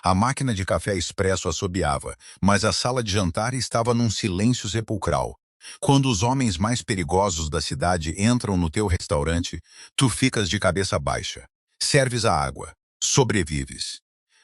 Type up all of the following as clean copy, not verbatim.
A máquina de café expresso assobiava, mas a sala de jantar estava num silêncio sepulcral. Quando os homens mais perigosos da cidade entram no teu restaurante, tu ficas de cabeça baixa. Serves a água. Sobrevives.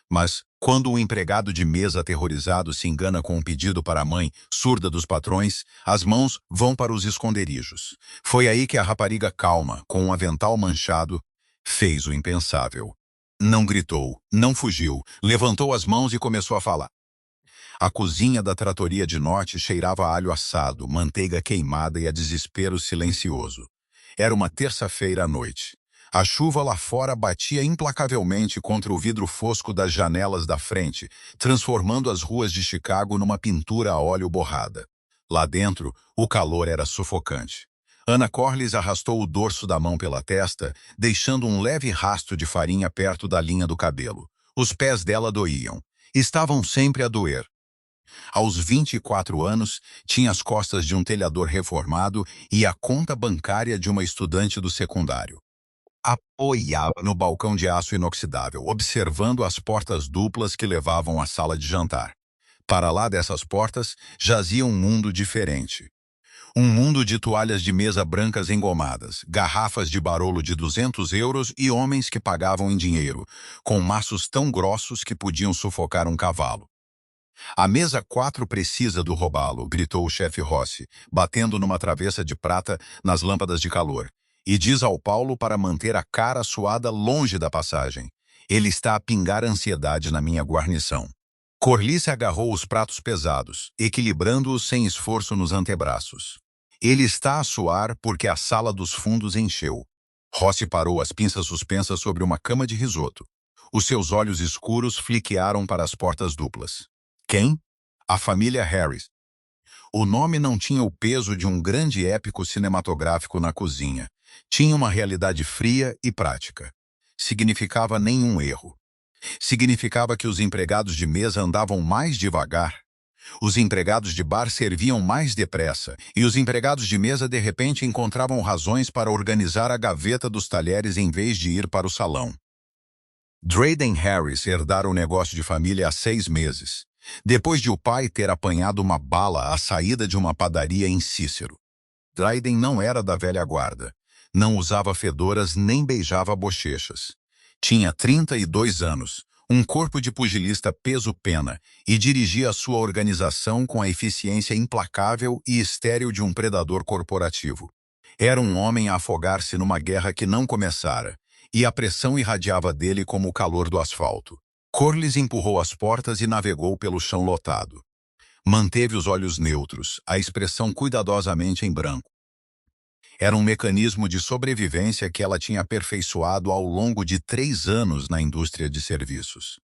Mas, quando o empregado de mesa aterrorizado se engana com um pedido para a mãe, surda dos patrões, as mãos vão para os esconderijos. Foi aí que a rapariga calma, com um avental manchado, fez o impensável. Não gritou, não fugiu, levantou as mãos e começou a falar. A cozinha da tratoria de norte cheirava a alho assado, manteiga queimada e a desespero silencioso. Era uma terça-feira à noite. A chuva lá fora batia implacavelmente contra o vidro fosco das janelas da frente, transformando as ruas de Chicago numa pintura a óleo borrada. Lá dentro, o calor era sufocante. Anna Corliss arrastou o dorso da mão pela testa, deixando um leve rastro de farinha perto da linha do cabelo. Os pés dela doíam. Estavam sempre a doer. Aos 24 anos, tinha as costas de um telhador reformado e a conta bancária de uma estudante do secundário. Apoiava no balcão de aço inoxidável, observando as portas duplas que levavam à sala de jantar. Para lá dessas portas, jazia um mundo diferente. Um mundo de toalhas de mesa brancas engomadas, garrafas de Barolo de 200 euros e homens que pagavam em dinheiro, com maços tão grossos que podiam sufocar um cavalo. A mesa 4 precisa do robalo, gritou o chefe Rossi, batendo numa travessa de prata nas lâmpadas de calor. E diz ao Paulo para manter a cara suada longe da passagem. Ele está a pingar ansiedade na minha guarnição. Corliss agarrou os pratos pesados, equilibrando-os sem esforço nos antebraços. Ele está a suar porque a sala dos fundos encheu. Rossi parou as pinças suspensas sobre uma cama de risoto. Os seus olhos escuros fliquearam para as portas duplas. Quem? A família Harris. O nome não tinha o peso de um grande épico cinematográfico na cozinha. Tinha uma realidade fria e prática. Significava nenhum erro. Significava que os empregados de mesa andavam mais devagar. Os empregados de bar serviam mais depressa, e os empregados de mesa de repente encontravam razões para organizar a gaveta dos talheres em vez de ir para o salão. Drayden Harris herdara o negócio de família há 6 meses, depois de o pai ter apanhado uma bala à saída de uma padaria em Cícero. Drayden não era da velha guarda. Não usava fedoras nem beijava bochechas. Tinha 32 anos, um corpo de pugilista peso-pena e dirigia a sua organização com a eficiência implacável e estéril de um predador corporativo. Era um homem a afogar-se numa guerra que não começara, e a pressão irradiava dele como o calor do asfalto. Corliss empurrou as portas e navegou pelo chão lotado. Manteve os olhos neutros, a expressão cuidadosamente em branco. Era um mecanismo de sobrevivência que ela tinha aperfeiçoado ao longo de 3 anos na indústria de serviços.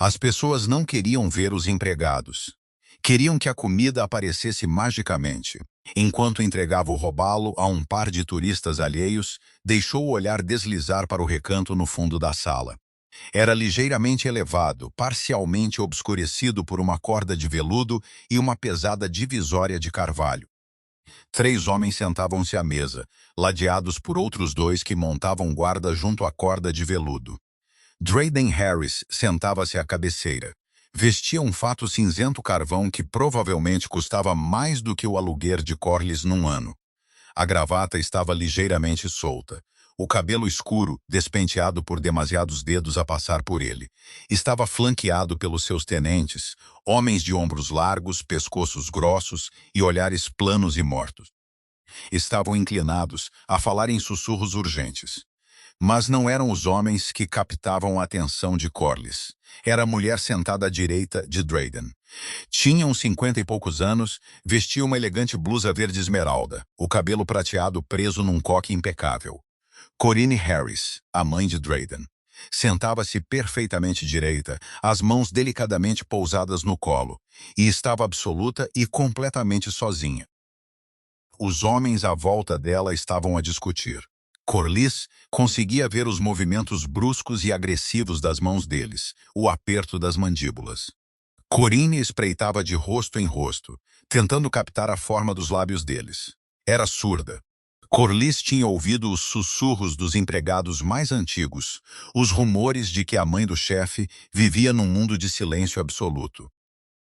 As pessoas não queriam ver os empregados. Queriam que a comida aparecesse magicamente. Enquanto entregava o robalo a um par de turistas alheios, deixou o olhar deslizar para o recanto no fundo da sala. Era ligeiramente elevado, parcialmente obscurecido por uma corda de veludo e uma pesada divisória de carvalho. 3 homens sentavam-se à mesa, ladeados por outros 2 que montavam guarda junto à corda de veludo. Drayden Harris sentava-se à cabeceira. Vestia um fato cinzento carvão que provavelmente custava mais do que o aluguer de Corliss num ano. A gravata estava ligeiramente solta. O cabelo escuro, despenteado por demasiados dedos a passar por ele, estava flanqueado pelos seus tenentes, homens de ombros largos, pescoços grossos e olhares planos e mortos. Estavam inclinados, a falar em sussurros urgentes. Mas não eram os homens que captavam a atenção de Corliss. Era a mulher sentada à direita de Drayden. Tinha uns 50 e poucos anos, vestia uma elegante blusa verde esmeralda, o cabelo prateado preso num coque impecável. Corinne Harris, a mãe de Drayden. Sentava-se perfeitamente direita, as mãos delicadamente pousadas no colo, e estava absoluta e completamente sozinha. Os homens à volta dela estavam a discutir. Corliss conseguia ver os movimentos bruscos e agressivos das mãos deles, o aperto das mandíbulas. Corinne espreitava de rosto em rosto, tentando captar a forma dos lábios deles. Era surda. Corliss tinha ouvido os sussurros dos empregados mais antigos, os rumores de que a mãe do chefe vivia num mundo de silêncio absoluto.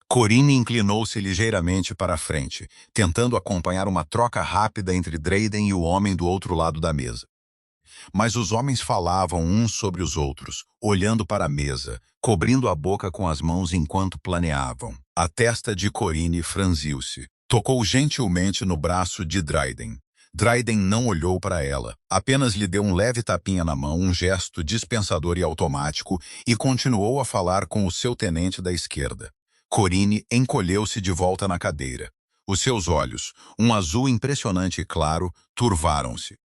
Corinne inclinou-se ligeiramente para a frente, tentando acompanhar uma troca rápida entre Drayden e o homem do outro lado da mesa. Mas os homens falavam uns sobre os outros, olhando para a mesa, cobrindo a boca com as mãos enquanto planeavam. A testa de Corinne franziu-se. Tocou gentilmente no braço de Drayden. Drayden não olhou para ela, apenas lhe deu um leve tapinha na mão, um gesto dispensador e automático, e continuou a falar com o seu tenente da esquerda. Corinne encolheu-se de volta na cadeira. Os seus olhos, um azul impressionante e claro, turvaram-se.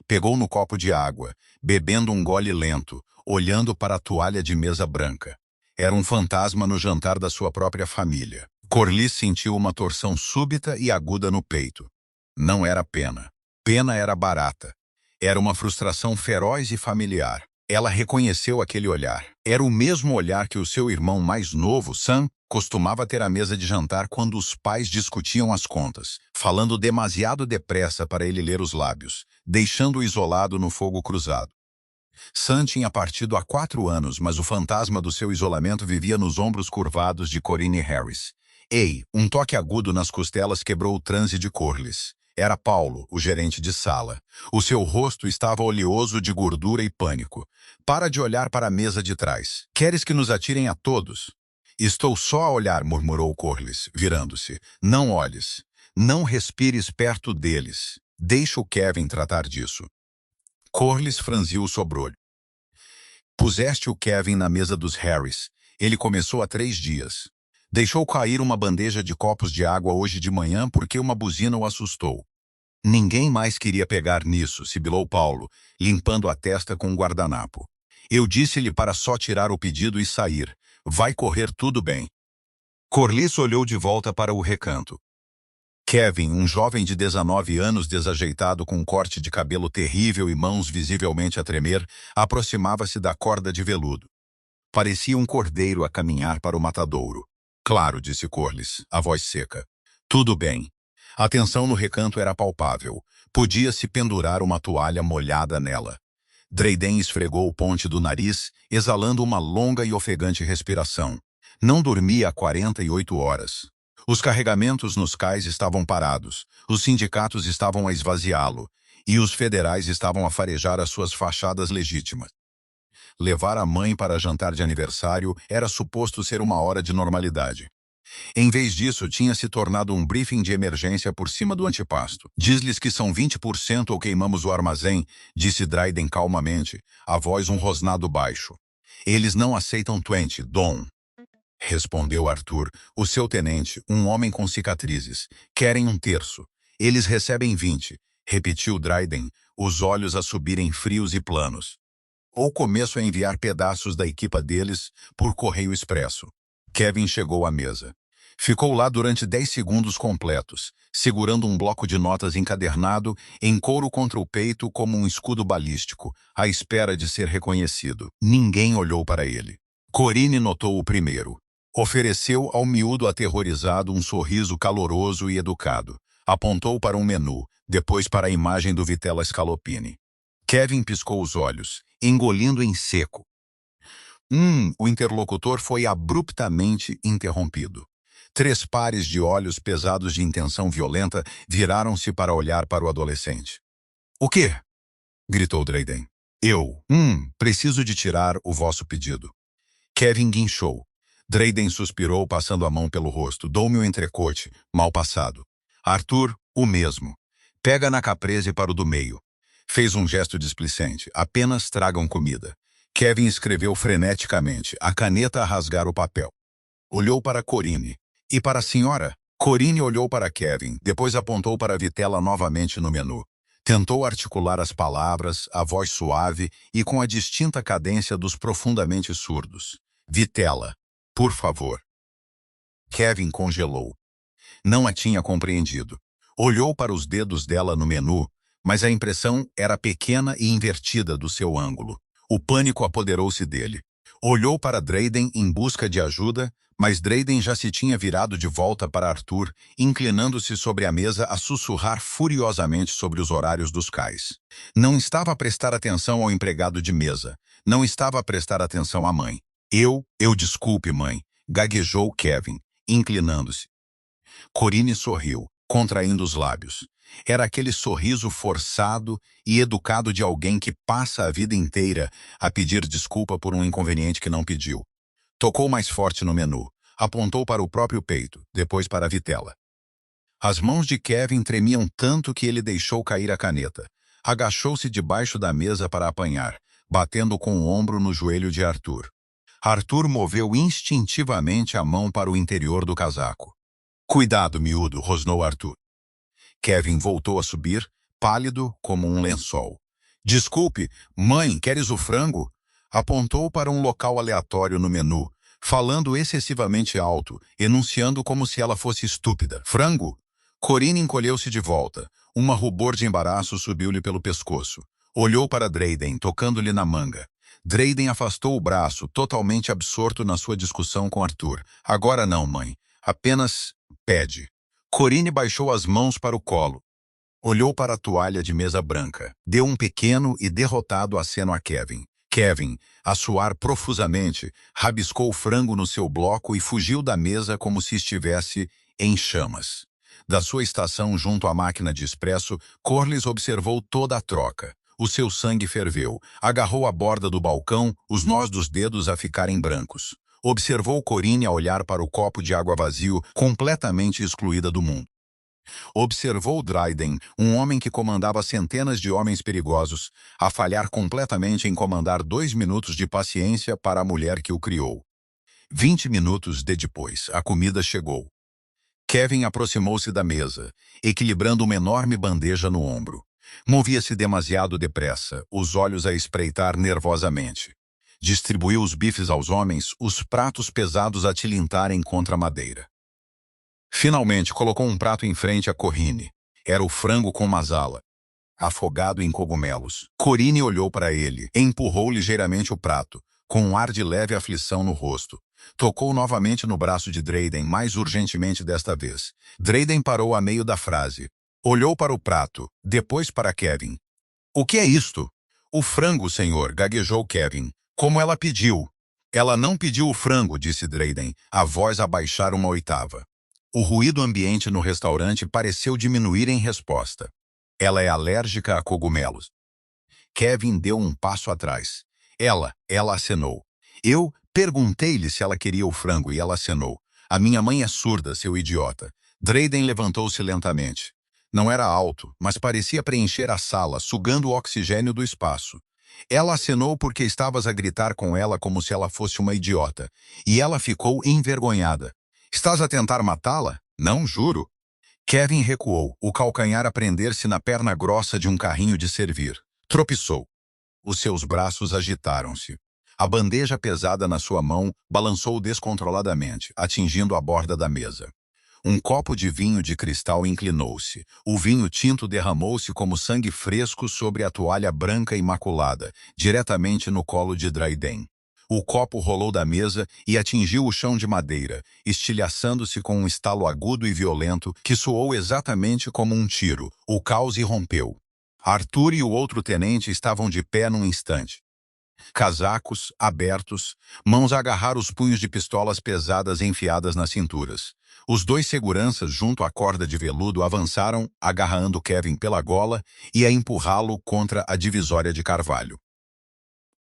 Pegou no copo de água, bebendo um gole lento, olhando para a toalha de mesa branca. Era um fantasma no jantar da sua própria família. Corliss sentiu uma torção súbita e aguda no peito. Não era pena. Pena era barata. Era uma frustração feroz e familiar. Ela reconheceu aquele olhar. Era o mesmo olhar que o seu irmão mais novo, Sam, costumava ter à mesa de jantar quando os pais discutiam as contas, falando demasiado depressa para ele ler os lábios, deixando-o isolado no fogo cruzado. Sam tinha partido há 4 anos, mas o fantasma do seu isolamento vivia nos ombros curvados de Corinne Harris. Ei, um toque agudo nas costelas quebrou o transe de Corliss. Era Paulo, o gerente de sala. O seu rosto estava oleoso de gordura e pânico. Para de olhar para a mesa de trás. Queres que nos atirem a todos? Estou só a olhar, murmurou Corliss, virando-se. Não olhes. Não respires perto deles. Deixa o Kevin tratar disso. Corliss franziu o sobrolho. Puseste o Kevin na mesa dos Harris. Ele começou há 3 dias. Deixou cair uma bandeja de copos de água hoje de manhã porque uma buzina o assustou. Ninguém mais queria pegar nisso, sibilou Paulo, limpando a testa com um guardanapo. Eu disse-lhe para só tirar o pedido e sair. Vai correr tudo bem. Corliss olhou de volta para o recanto. Kevin, um jovem de 19 anos desajeitado com um corte de cabelo terrível e mãos visivelmente a tremer, aproximava-se da corda de veludo. Parecia um cordeiro a caminhar para o matadouro. Claro, disse Corliss, a voz seca. Tudo bem. A tensão no recanto era palpável. Podia-se pendurar uma toalha molhada nela. Drayden esfregou o ponte do nariz, exalando uma longa e ofegante respiração. Não dormia há 48 horas. Os carregamentos nos cais estavam parados, os sindicatos estavam a esvaziá-lo, e os federais estavam a farejar as suas fachadas legítimas. Levar a mãe para jantar de aniversário era suposto ser uma hora de normalidade. Em vez disso, tinha se tornado um briefing de emergência por cima do antepasto. Diz-lhes que são 20% ou queimamos o armazém, disse Drayden calmamente, a voz um rosnado baixo. Eles não aceitam 20, Dom. Respondeu Arthur, o seu tenente, um homem com cicatrizes. Querem 1/3. Eles recebem 20, repetiu Drayden, os olhos a subirem frios e planos. Ou começo a enviar pedaços da equipa deles por correio expresso. Kevin chegou à mesa. Ficou lá durante 10 segundos completos, segurando um bloco de notas encadernado em couro contra o peito como um escudo balístico, à espera de ser reconhecido. Ninguém olhou para ele. Corinne notou o primeiro. Ofereceu ao miúdo aterrorizado um sorriso caloroso e educado. Apontou para um menu, depois para a imagem do Vitella Scalopini. Kevin piscou os olhos, engolindo em seco. O interlocutor foi abruptamente interrompido. 3 pares de olhos pesados de intenção violenta viraram-se para olhar para o adolescente. O quê? Gritou Drayden. Eu, preciso de tirar o vosso pedido. Kevin guinchou. Drayden suspirou, passando a mão pelo rosto. Dou-me o entrecote, mal passado. Arthur, o mesmo. Pega na caprese para o do meio. Fez um gesto displicente. Apenas tragam comida. Kevin escreveu freneticamente, a caneta a rasgar o papel. Olhou para Corinne. E para a senhora? Corinne olhou para Kevin, depois apontou para Vitella novamente no menu. Tentou articular as palavras, a voz suave e com a distinta cadência dos profundamente surdos. Vitella, por favor. Kevin congelou. Não a tinha compreendido. Olhou para os dedos dela no menu, mas a impressão era pequena e invertida do seu ângulo. O pânico apoderou-se dele. Olhou para Drayden em busca de ajuda, mas Drayden já se tinha virado de volta para Arthur, inclinando-se sobre a mesa a sussurrar furiosamente sobre os horários dos cais. Não estava a prestar atenção ao empregado de mesa. Não estava a prestar atenção à mãe. Eu desculpe, mãe, gaguejou Kevin, inclinando-se. Corinne sorriu, contraindo os lábios. Era aquele sorriso forçado e educado de alguém que passa a vida inteira a pedir desculpa por um inconveniente que não pediu. Tocou mais forte no menu. Apontou para o próprio peito, depois para a vitela. As mãos de Kevin tremiam tanto que ele deixou cair a caneta. Agachou-se debaixo da mesa para apanhar, batendo com o ombro no joelho de Arthur. Arthur moveu instintivamente a mão para o interior do casaco. Cuidado, miúdo, rosnou Arthur. Kevin voltou a subir, pálido como um lençol. Desculpe, mãe, queres o frango? Apontou para um local aleatório no menu, falando excessivamente alto, enunciando como se ela fosse estúpida. Frango? Corinne encolheu-se de volta. Uma rubor de embaraço subiu-lhe pelo pescoço. Olhou para Drayden, tocando-lhe na manga. Drayden afastou o braço, totalmente absorto na sua discussão com Arthur. Agora não, mãe. Apenas pede. Corinne baixou as mãos para o colo. Olhou para a toalha de mesa branca. Deu um pequeno e derrotado aceno a Kevin. Kevin, a suar profusamente, rabiscou o frango no seu bloco e fugiu da mesa como se estivesse em chamas. Da sua estação junto à máquina de expresso, Corliss observou toda a troca. O seu sangue ferveu. Agarrou a borda do balcão, os nós dos dedos a ficarem brancos. Observou Corinne a olhar para o copo de água vazio, completamente excluída do mundo. Observou Drayden, um homem que comandava centenas de homens perigosos, a falhar completamente em comandar 2 minutos de paciência para a mulher que o criou. 20 minutos depois, a comida chegou. Kevin aproximou-se da mesa, equilibrando uma enorme bandeja no ombro. Movia-se demasiado depressa, os olhos a espreitar nervosamente. Distribuiu os bifes aos homens, os pratos pesados a tilintarem contra a madeira. Finalmente, colocou um prato em frente a Corinne. Era o frango com masala, afogado em cogumelos. Corinne olhou para ele, empurrou ligeiramente o prato, com um ar de leve aflição no rosto. Tocou novamente no braço de Drayden, mais urgentemente desta vez. Drayden parou a meio da frase. Olhou para o prato, depois para Kevin. O que é isto? O frango, senhor, gaguejou Kevin. Como ela pediu. Ela não pediu o frango, disse Drayden, a voz a baixar uma oitava. O ruído ambiente no restaurante pareceu diminuir em resposta. Ela é alérgica a cogumelos. Kevin deu um passo atrás. Ela acenou. Eu perguntei-lhe se ela queria o frango e ela acenou. A minha mãe é surda, seu idiota. Drayden levantou-se lentamente. Não era alto, mas parecia preencher a sala, sugando o oxigênio do espaço. Ela acenou porque estavas a gritar com ela como se ela fosse uma idiota. E ela ficou envergonhada. Estás a tentar matá-la? Não, juro. Kevin recuou, o calcanhar a prender-se na perna grossa de um carrinho de servir. Tropeçou. Os seus braços agitaram-se. A bandeja pesada na sua mão balançou descontroladamente, atingindo a borda da mesa. Um copo de vinho de cristal inclinou-se. O vinho tinto derramou-se como sangue fresco sobre a toalha branca imaculada, diretamente no colo de Drayden. O copo rolou da mesa e atingiu o chão de madeira, estilhaçando-se com um estalo agudo e violento que soou exatamente como um tiro. O caos irrompeu. Arthur e o outro tenente estavam de pé num instante. Casacos, abertos, mãos a agarrar os punhos de pistolas pesadas enfiadas nas cinturas. Os 2 seguranças, junto à corda de veludo, avançaram, agarrando Kevin pela gola e a empurrá-lo contra a divisória de carvalho.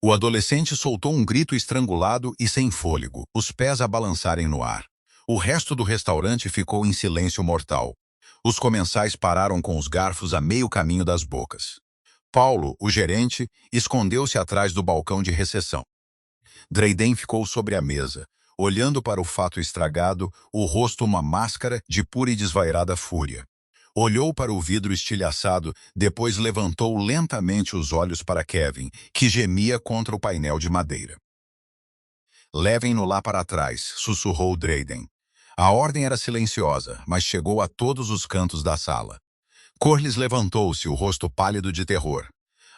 O adolescente soltou um grito estrangulado e sem fôlego, os pés a balançarem no ar. O resto do restaurante ficou em silêncio mortal. Os comensais pararam com os garfos a meio caminho das bocas. Paulo, o gerente, escondeu-se atrás do balcão de recepção. Drayden ficou sobre a mesa, olhando para o fato estragado, o rosto uma máscara de pura e desvairada fúria. Olhou para o vidro estilhaçado, depois levantou lentamente os olhos para Kevin, que gemia contra o painel de madeira. Levem-no lá para trás, sussurrou Drayden. A ordem era silenciosa, mas chegou a todos os cantos da sala. Corliss levantou-se, o rosto pálido de terror.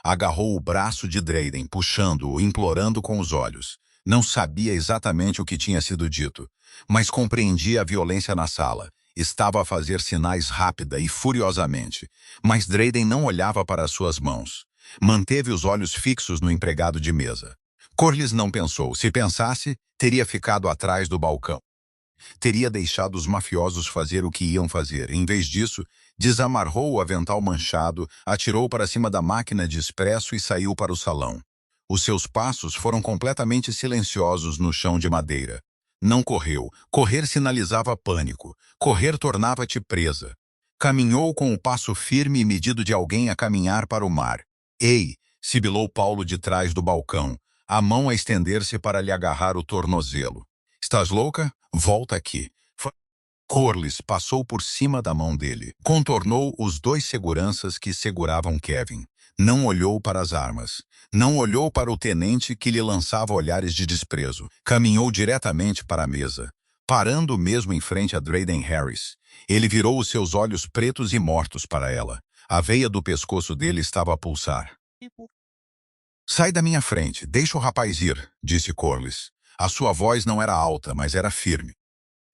Agarrou o braço de Drayden, puxando-o, implorando com os olhos. Não sabia exatamente o que tinha sido dito, mas compreendia a violência na sala. Estava a fazer sinais rápida e furiosamente, mas Drayden não olhava para as suas mãos. Manteve os olhos fixos no empregado de mesa. Corlys não pensou. Se pensasse, teria ficado atrás do balcão. Teria deixado os mafiosos fazer o que iam fazer. Em vez disso, desamarrou o avental manchado, atirou para cima da máquina de expresso e saiu para o salão. Os seus passos foram completamente silenciosos no chão de madeira. Não correu. Correr sinalizava pânico. Correr tornava-te presa. Caminhou com o passo firme e medido de alguém a caminhar para o mar. Ei! Sibilou Paulo de trás do balcão, a mão a estender-se para lhe agarrar o tornozelo. Estás louca? Volta aqui. Corlys passou por cima da mão dele. Contornou os dois seguranças que seguravam Kevin. Não olhou para as armas. Não olhou para o tenente que lhe lançava olhares de desprezo. Caminhou diretamente para a mesa, parando mesmo em frente a Drayden Harris. Ele virou os seus olhos pretos e mortos para ela. A veia do pescoço dele estava a pulsar. Sai da minha frente, deixa o rapaz ir, disse Corlys. A sua voz não era alta, mas era firme.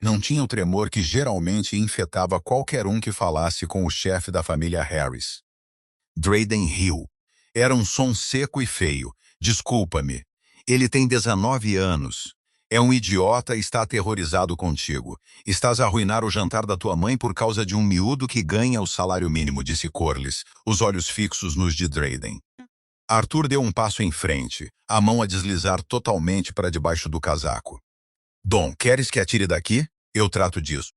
Não tinha o tremor que geralmente infetava qualquer um que falasse com o chefe da família Harris. Drayden riu. Era um som seco e feio. Desculpa-me. Ele tem 19 anos. É um idiota e está aterrorizado contigo. Estás a arruinar o jantar da tua mãe por causa de um miúdo que ganha o salário mínimo, disse Corlys, os olhos fixos nos de Drayden. Arthur deu um passo em frente, a mão a deslizar totalmente para debaixo do casaco. Dom, queres que atire daqui? Eu trato disso.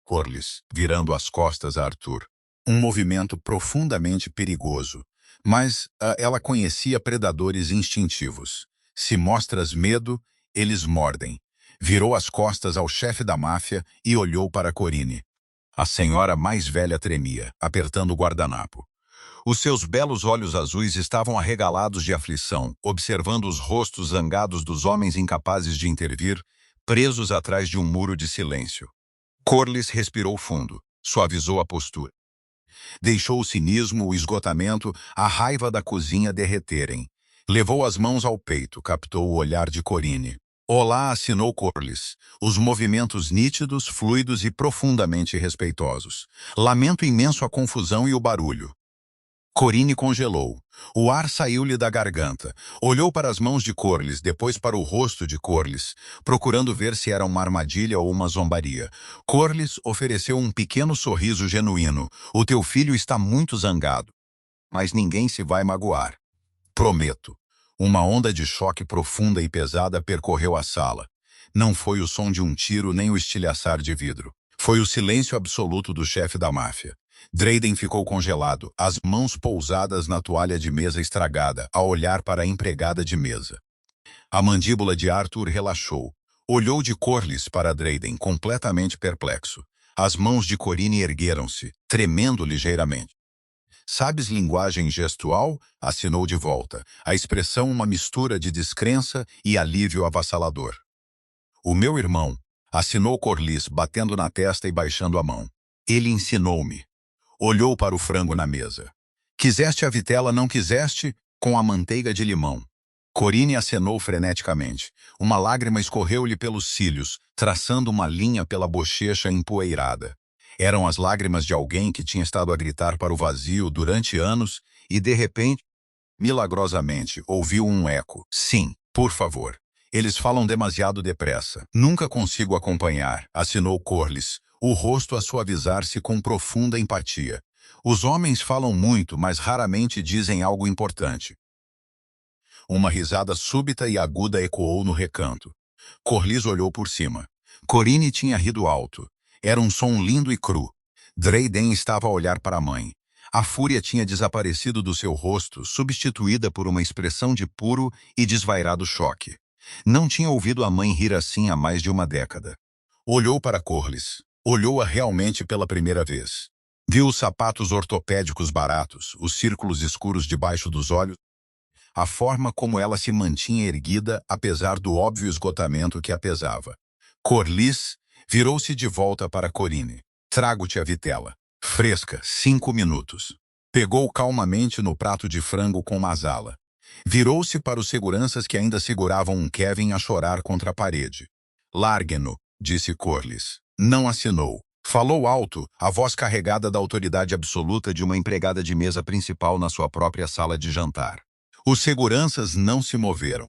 Corlys, virando as costas a Arthur. Um movimento profundamente perigoso. Mas ela conhecia predadores instintivos. Se mostras medo, eles mordem. Virou as costas ao chefe da máfia e olhou para Corine. A senhora mais velha tremia, apertando o guardanapo. Os seus belos olhos azuis estavam arregalados de aflição, observando os rostos zangados dos homens incapazes de intervir, presos atrás de um muro de silêncio. Corlys respirou fundo, suavizou a postura. Deixou o cinismo, o esgotamento, a raiva da cozinha derreterem. Levou as mãos ao peito, captou o olhar de Corine. Olá, assinou Corlys, os movimentos nítidos, fluidos e profundamente respeitosos. Lamento imenso a confusão e o barulho. Corine congelou. O ar saiu-lhe da garganta. Olhou para as mãos de Corlys, depois para o rosto de Corlys, procurando ver se era uma armadilha ou uma zombaria. Corlys ofereceu um pequeno sorriso genuíno. O teu filho está muito zangado. Mas ninguém se vai magoar. Prometo. Uma onda de choque profunda e pesada percorreu a sala. Não foi o som de um tiro nem o estilhaçar de vidro. Foi o silêncio absoluto do chefe da máfia. Drayden ficou congelado, as mãos pousadas na toalha de mesa estragada, a olhar para a empregada de mesa. A mandíbula de Arthur relaxou. Olhou de Corlys para Drayden, completamente perplexo. As mãos de Corine ergueram-se, tremendo ligeiramente. Sabes linguagem gestual? Assinou de volta. A expressão uma mistura de descrença e alívio avassalador. O meu irmão, assinou Corlys, batendo na testa e baixando a mão. Ele ensinou-me. Olhou para o frango na mesa. Quiseste a vitela, não quiseste? Com a manteiga de limão. Corine acenou freneticamente. Uma lágrima escorreu-lhe pelos cílios, traçando uma linha pela bochecha empoeirada. Eram as lágrimas de alguém que tinha estado a gritar para o vazio durante anos e, de repente, milagrosamente, ouviu um eco. Sim, por favor. Eles falam demasiado depressa. Nunca consigo acompanhar, assinou Corlys, o rosto a suavizar-se com profunda empatia. Os homens falam muito, mas raramente dizem algo importante. Uma risada súbita e aguda ecoou no recanto. Corlys olhou por cima. Corine tinha rido alto. Era um som lindo e cru. Drayden estava a olhar para a mãe. A fúria tinha desaparecido do seu rosto, substituída por uma expressão de puro e desvairado choque. Não tinha ouvido a mãe rir assim há mais de uma década. Olhou para Corlys. Olhou-a realmente pela primeira vez. Viu os sapatos ortopédicos baratos, os círculos escuros debaixo dos olhos, a forma como ela se mantinha erguida apesar do óbvio esgotamento que a pesava. Corlys virou-se de volta para Corine. Trago-te a vitela. Fresca, 5 minutos. Pegou calmamente no prato de frango com masala. Virou-se para os seguranças que ainda seguravam um Kevin a chorar contra a parede. Largue-no, disse Corliss. Não assinou. Falou alto, a voz carregada da autoridade absoluta de uma empregada de mesa principal na sua própria sala de jantar. Os seguranças não se moveram.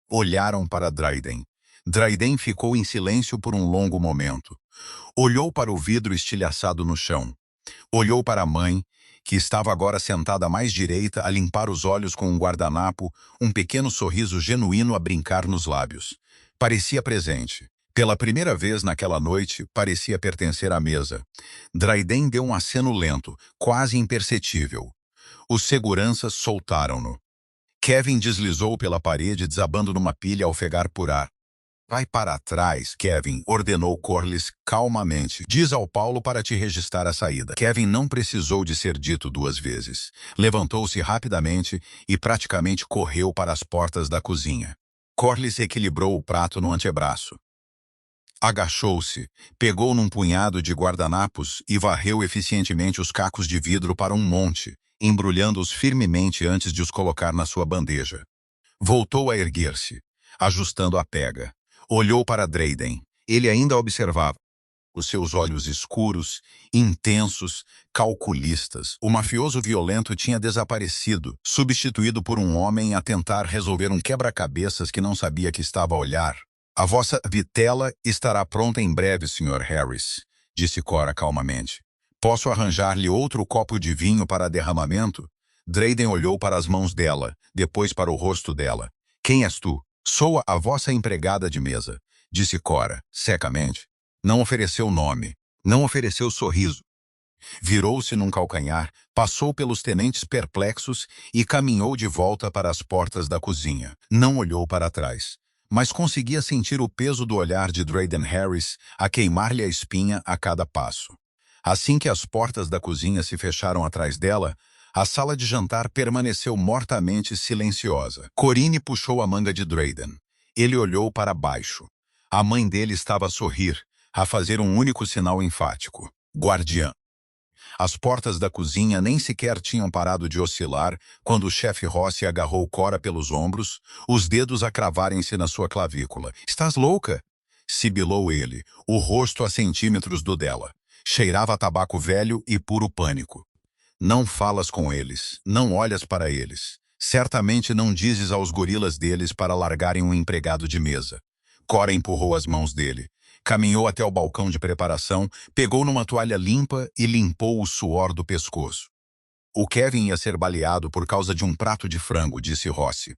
Olharam para Dryden. Dryden ficou em silêncio por um longo momento. Olhou para o vidro estilhaçado no chão. Olhou para a mãe, que estava agora sentada à mais direita a limpar os olhos com um guardanapo, um pequeno sorriso genuíno a brincar nos lábios. Parecia presente. Pela primeira vez naquela noite, parecia pertencer à mesa. Dryden deu um aceno lento, quase imperceptível. Os seguranças soltaram-no. Kevin deslizou pela parede, desabando numa pilha a ofegar por ar. Vai para trás, Kevin, ordenou Corliss calmamente. Diz ao Paulo para te registrar a saída. Kevin não precisou de ser dito 2 vezes. Levantou-se rapidamente e praticamente correu para as portas da cozinha. Corliss equilibrou o prato no antebraço. Agachou-se, pegou num punhado de guardanapos e varreu eficientemente os cacos de vidro para um monte, embrulhando-os firmemente antes de os colocar na sua bandeja. Voltou a erguer-se, ajustando a pega. Olhou para Dryden. Ele ainda observava. Os seus olhos escuros, intensos, calculistas. O mafioso violento tinha desaparecido, substituído por um homem a tentar resolver um quebra-cabeças que não sabia que estava a olhar. A vossa vitela estará pronta em breve, Sr. Harris, disse Cora calmamente. Posso arranjar-lhe outro copo de vinho para derramamento? Dryden olhou para as mãos dela, depois para o rosto dela. Quem és tu? Sou a vossa empregada de mesa, disse Cora, secamente. Não ofereceu nome, não ofereceu sorriso. Virou-se num calcanhar, passou pelos tenentes perplexos e caminhou de volta para as portas da cozinha. Não olhou para trás, mas conseguia sentir o peso do olhar de Dryden Harris a queimar-lhe a espinha a cada passo. Assim que as portas da cozinha se fecharam atrás dela, a sala de jantar permaneceu mortamente silenciosa. Corinne puxou a manga de Dryden. Ele olhou para baixo. A mãe dele estava a sorrir, a fazer um único sinal enfático. Guardiã. As portas da cozinha nem sequer tinham parado de oscilar quando o chefe Rossi agarrou Cora pelos ombros, os dedos a cravarem-se na sua clavícula. Estás louca? Sibilou ele, o rosto a centímetros do dela. Cheirava a tabaco velho e puro pânico. Não falas com eles, não olhas para eles. Certamente não dizes aos gorilas deles para largarem um empregado de mesa. Cora empurrou as mãos dele. Caminhou até o balcão de preparação, pegou numa toalha limpa e limpou o suor do pescoço. O Kevin ia ser baleado por causa de um prato de frango, disse Rossi.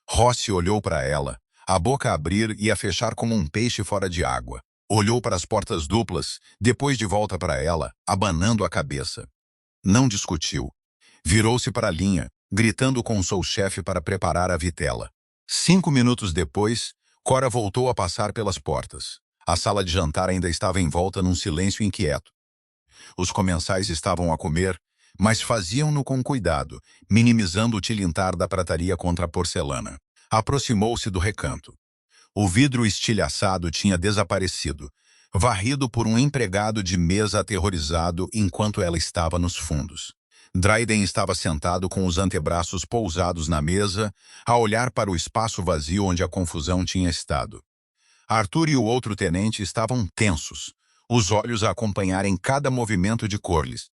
Rossi olhou para ela, a boca a abrir e a fechar como um peixe fora de água. Olhou para as portas duplas, depois de volta para ela, abanando a cabeça. Não discutiu. Virou-se para a linha, gritando com seu chefe para preparar a vitela. 5 minutos depois, Cora voltou a passar pelas portas. A sala de jantar ainda estava envolta num silêncio inquieto. Os comensais estavam a comer, mas faziam-no com cuidado, minimizando o tilintar da prataria contra a porcelana. Aproximou-se do recanto. O vidro estilhaçado tinha desaparecido, varrido por um empregado de mesa aterrorizado enquanto ela estava nos fundos. Dryden estava sentado com os antebraços pousados na mesa, a olhar para o espaço vazio onde a confusão tinha estado. Arthur e o outro tenente estavam tensos, os olhos a acompanharem cada movimento de Corliss.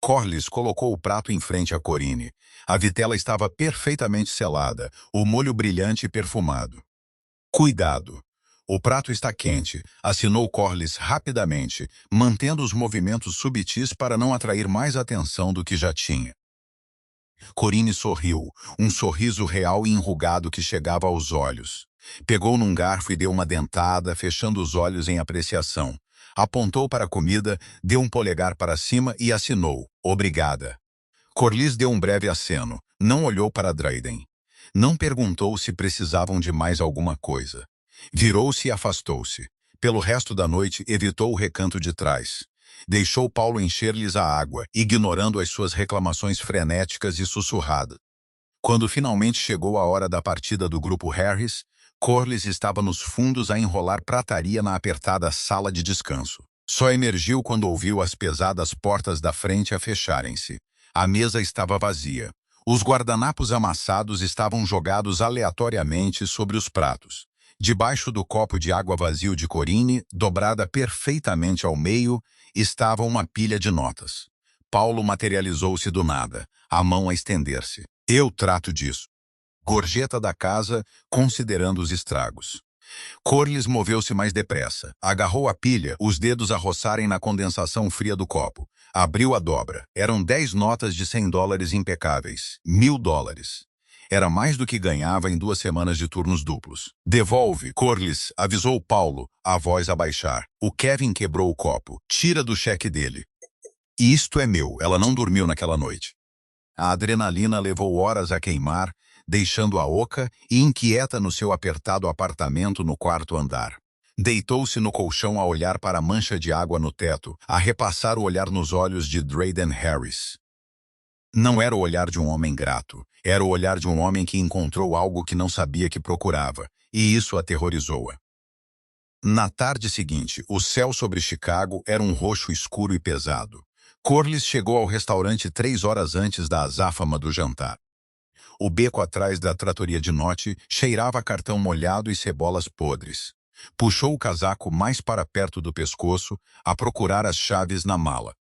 Corliss colocou o prato em frente a Corinne. A vitela estava perfeitamente selada, o molho brilhante e perfumado. Cuidado! O prato está quente, assinou Corliss rapidamente, mantendo os movimentos subtis para não atrair mais atenção do que já tinha. Corinne sorriu, um sorriso real e enrugado que chegava aos olhos. Pegou num garfo e deu uma dentada, fechando os olhos em apreciação. Apontou para a comida, deu um polegar para cima e assinou, obrigada. Corliss deu um breve aceno, não olhou para Dryden. Não perguntou se precisavam de mais alguma coisa. Virou-se e afastou-se. Pelo resto da noite, evitou o recanto de trás. Deixou Paulo encher-lhes a água, ignorando as suas reclamações frenéticas e sussurradas. Quando finalmente chegou a hora da partida do grupo Harris, Corliss estava nos fundos a enrolar prataria na apertada sala de descanso. Só emergiu quando ouviu as pesadas portas da frente a fecharem-se. A mesa estava vazia. Os guardanapos amassados estavam jogados aleatoriamente sobre os pratos. Debaixo do copo de água vazio de Corinne, dobrada perfeitamente ao meio, estava uma pilha de notas. Paulo materializou-se do nada, a mão a estender-se. Eu trato disso. Gorjeta da casa, considerando os estragos. Corliss moveu-se mais depressa. Agarrou a pilha, os dedos a roçarem na condensação fria do copo. Abriu a dobra. Eram 10 notas de $100 impecáveis. $1.000. Era mais do que ganhava em 2 semanas de turnos duplos. Devolve, Corliss, avisou Paulo, a voz a baixar. O Kevin quebrou o copo. Tira do cheque dele. Isto é meu. Ela não dormiu naquela noite. A adrenalina levou horas a queimar, deixando-a oca e inquieta no seu apertado apartamento no 4º andar. Deitou-se no colchão a olhar para a mancha de água no teto, a repassar o olhar nos olhos de Drayden Harris. Não era o olhar de um homem grato, era o olhar de um homem que encontrou algo que não sabia que procurava, e isso aterrorizou-a. Na tarde seguinte, o céu sobre Chicago era um roxo escuro e pesado. Corliss chegou ao restaurante 3 horas antes da azáfama do jantar. O beco atrás da tratoria de Note cheirava a cartão molhado e cebolas podres. Puxou o casaco mais para perto do pescoço, a procurar as chaves na mala.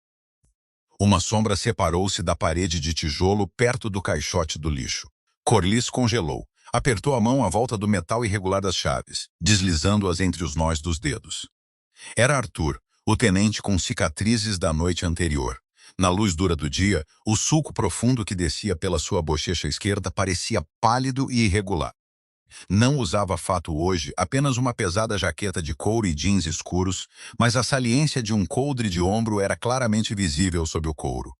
Uma sombra separou-se da parede de tijolo perto do caixote do lixo. Corliss congelou. Apertou a mão à volta do metal irregular das chaves, deslizando-as entre os nós dos dedos. Era Arthur, o tenente com cicatrizes da noite anterior. Na luz dura do dia, o sulco profundo que descia pela sua bochecha esquerda parecia pálido e irregular. Não usava fato hoje, apenas uma pesada jaqueta de couro e jeans escuros, mas a saliência de um coldre de ombro era claramente visível sob o couro.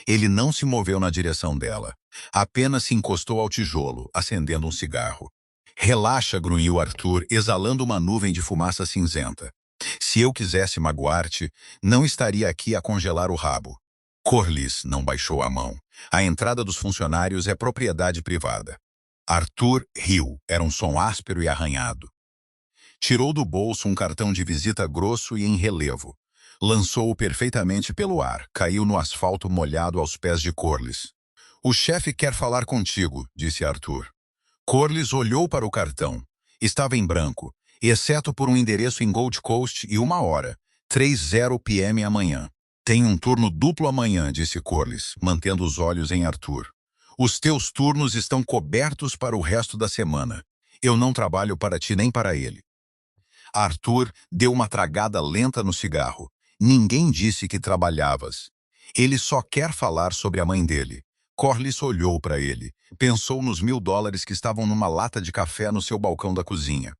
Ele não se moveu na direção dela. Apenas se encostou ao tijolo, acendendo um cigarro. Relaxa, grunhiu Arthur, exalando uma nuvem de fumaça cinzenta. Se eu quisesse magoar-te, não estaria aqui a congelar o rabo. Corliss não baixou a mão. A entrada dos funcionários é propriedade privada. Arthur riu. Era um som áspero e arranhado. Tirou do bolso um cartão de visita grosso e em relevo. Lançou-o perfeitamente pelo ar. Caiu no asfalto molhado aos pés de Corliss. O chefe quer falar contigo, disse Arthur. Corliss olhou para o cartão. Estava em branco, exceto por um endereço em Gold Coast e 1 hora, 3:00 p.m. amanhã. Tem um turno duplo amanhã, disse Corliss, mantendo os olhos em Arthur. Os teus turnos estão cobertos para o resto da semana. Eu não trabalho para ti nem para ele. Arthur deu uma tragada lenta no cigarro. Ninguém disse que trabalhavas. Ele só quer falar sobre a mãe dele. Corliss olhou para ele. Pensou nos $1.000 que estavam numa lata de café no seu balcão da cozinha.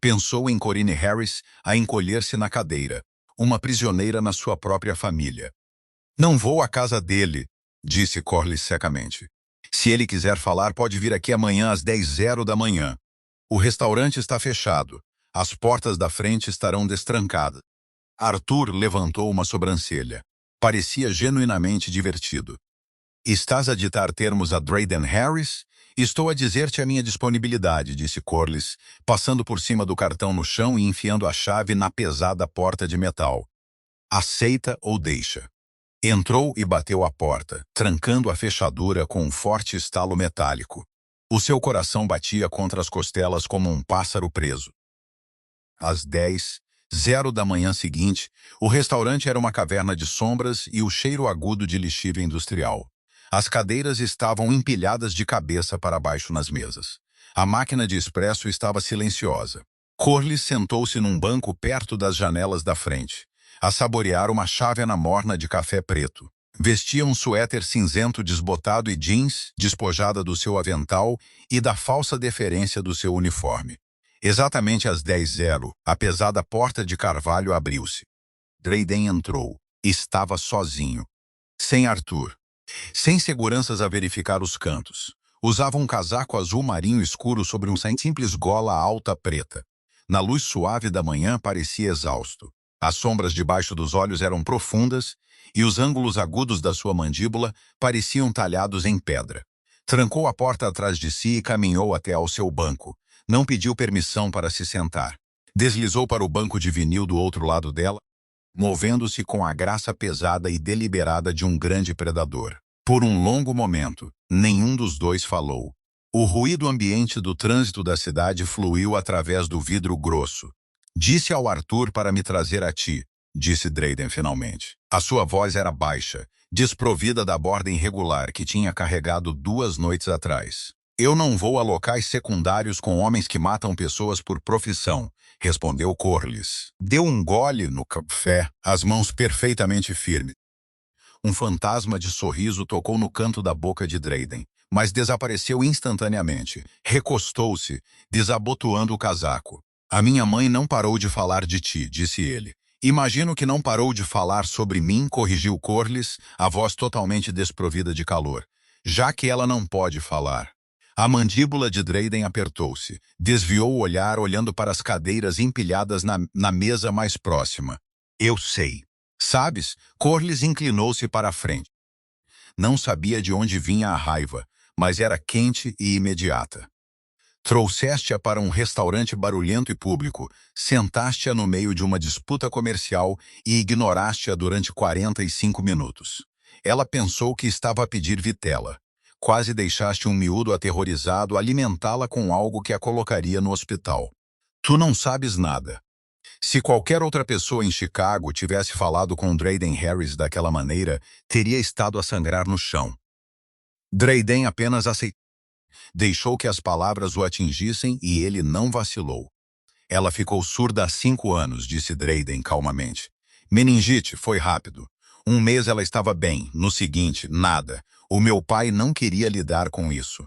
Pensou em Corinne Harris a encolher-se na cadeira, uma prisioneira na sua própria família. Não vou à casa dele, disse Corliss secamente. Se ele quiser falar, pode vir aqui amanhã às 10:00 da manhã. O restaurante está fechado. As portas da frente estarão destrancadas. Arthur levantou uma sobrancelha. Parecia genuinamente divertido. Estás a ditar termos a Drayden Harris? Estou a dizer-te a minha disponibilidade, disse Corliss, passando por cima do cartão no chão e enfiando a chave na pesada porta de metal. Aceita ou deixa. Entrou e bateu à porta, trancando a fechadura com um forte estalo metálico. O seu coração batia contra as costelas como um pássaro preso. Às 10:00 da manhã seguinte, o restaurante era uma caverna de sombras e o cheiro agudo de lixívio industrial. As cadeiras estavam empilhadas de cabeça para baixo nas mesas. A máquina de expresso estava silenciosa. Corliss sentou-se num banco perto das janelas da frente, a saborear uma chávena morna de café preto. Vestia um suéter cinzento desbotado e jeans, despojada do seu avental e da falsa deferência do seu uniforme. Exatamente às 10:00, a pesada porta de carvalho abriu-se. Drayden entrou. Estava sozinho. Sem Arthur. Sem seguranças a verificar os cantos. Usava um casaco azul marinho escuro sobre uma simples gola alta preta. Na luz suave da manhã parecia exausto. As sombras debaixo dos olhos eram profundas e os ângulos agudos da sua mandíbula pareciam talhados em pedra. Trancou a porta atrás de si e caminhou até ao seu banco. Não pediu permissão para se sentar. Deslizou para o banco de vinil do outro lado dela, movendo-se com a graça pesada e deliberada de um grande predador. Por um longo momento, nenhum dos dois falou. O ruído ambiente do trânsito da cidade fluiu através do vidro grosso. Disse ao Arthur para me trazer a ti, disse Drayden finalmente. A sua voz era baixa, desprovida da borda irregular que tinha carregado 2 noites atrás. Eu não vou a locais secundários com homens que matam pessoas por profissão, respondeu Corliss. Deu um gole no café, as mãos perfeitamente firmes. Um fantasma de sorriso tocou no canto da boca de Drayden, mas desapareceu instantaneamente. Recostou-se, desabotoando o casaco. A minha mãe não parou de falar de ti, disse ele. Imagino que não parou de falar sobre mim, corrigiu Corliss, a voz totalmente desprovida de calor. Já que ela não pode falar. A mandíbula de Drayden apertou-se. Desviou o olhar olhando para as cadeiras empilhadas na mesa mais próxima. Eu sei. Sabes? Corliss inclinou-se para a frente. Não sabia de onde vinha a raiva, mas era quente e imediata. Trouxeste-a para um restaurante barulhento e público, sentaste-a no meio de uma disputa comercial e ignoraste-a durante 45 minutos. Ela pensou que estava a pedir vitela. Quase deixaste um miúdo aterrorizado alimentá-la com algo que a colocaria no hospital. Tu não sabes nada. Se qualquer outra pessoa em Chicago tivesse falado com Drayden Harris daquela maneira, teria estado a sangrar no chão. Drayden apenas aceitou. Deixou que as palavras o atingissem e ele não vacilou. Ela ficou surda há 5 anos, disse Drayden calmamente. Meningite, foi rápido. 1 mês ela estava bem, no seguinte, nada. O meu pai não queria lidar com isso.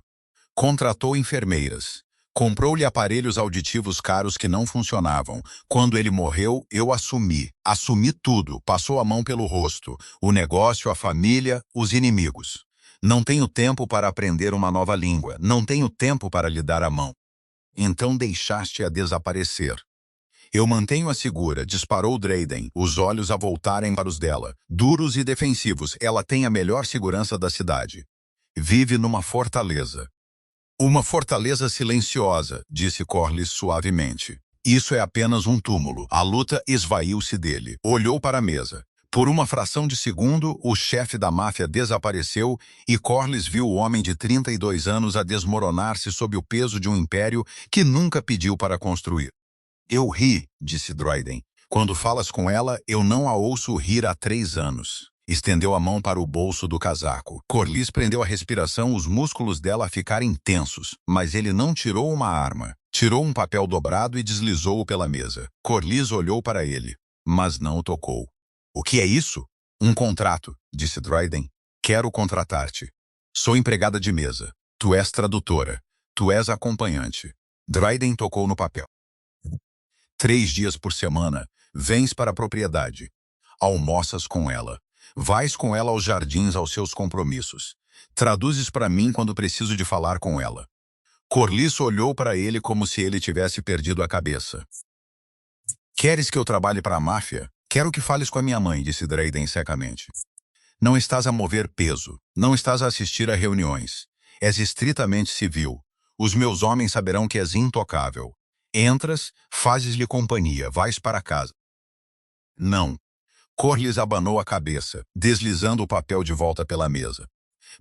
Contratou enfermeiras. Comprou-lhe aparelhos auditivos caros que não funcionavam. Quando ele morreu, eu assumi. Assumi tudo, passou a mão pelo rosto. O negócio, a família, os inimigos. Não tenho tempo para aprender uma nova língua. Não tenho tempo para lhe dar a mão. Então deixaste-a desaparecer. Eu mantenho-a segura, disparou Drayden, os olhos a voltarem para os dela. Duros e defensivos, ela tem a melhor segurança da cidade. Vive numa fortaleza. Uma fortaleza silenciosa, disse Corliss suavemente. Isso é apenas um túmulo. A luta esvaiu-se dele. Olhou para a mesa. Por uma fração de segundo, o chefe da máfia desapareceu e Corliss viu o homem de 32 anos a desmoronar-se sob o peso de um império que nunca pediu para construir. Eu ri, disse Drayden. Quando falas com ela, eu não a ouço rir há 3 anos. Estendeu a mão para o bolso do casaco. Corliss prendeu a respiração, os músculos dela ficaram tensos, mas ele não tirou uma arma. Tirou um papel dobrado e deslizou-o pela mesa. Corliss olhou para ele, mas não o tocou. O que é isso? Um contrato, disse Drayden. Quero contratar-te. Sou empregada de mesa. Tu és tradutora. Tu és acompanhante. Drayden tocou no papel. 3 dias por semana, vens para a propriedade. Almoças com ela. Vais com ela aos jardins aos seus compromissos. Traduzes para mim quando preciso de falar com ela. Corliss olhou para ele como se ele tivesse perdido a cabeça. Queres que eu trabalhe para a máfia? Quero que fales com a minha mãe, disse Drayden secamente. Não estás a mover peso. Não estás a assistir a reuniões. És estritamente civil. Os meus homens saberão que és intocável. Entras, fazes-lhe companhia, vais para casa. Não. Corliss abanou a cabeça, deslizando o papel de volta pela mesa.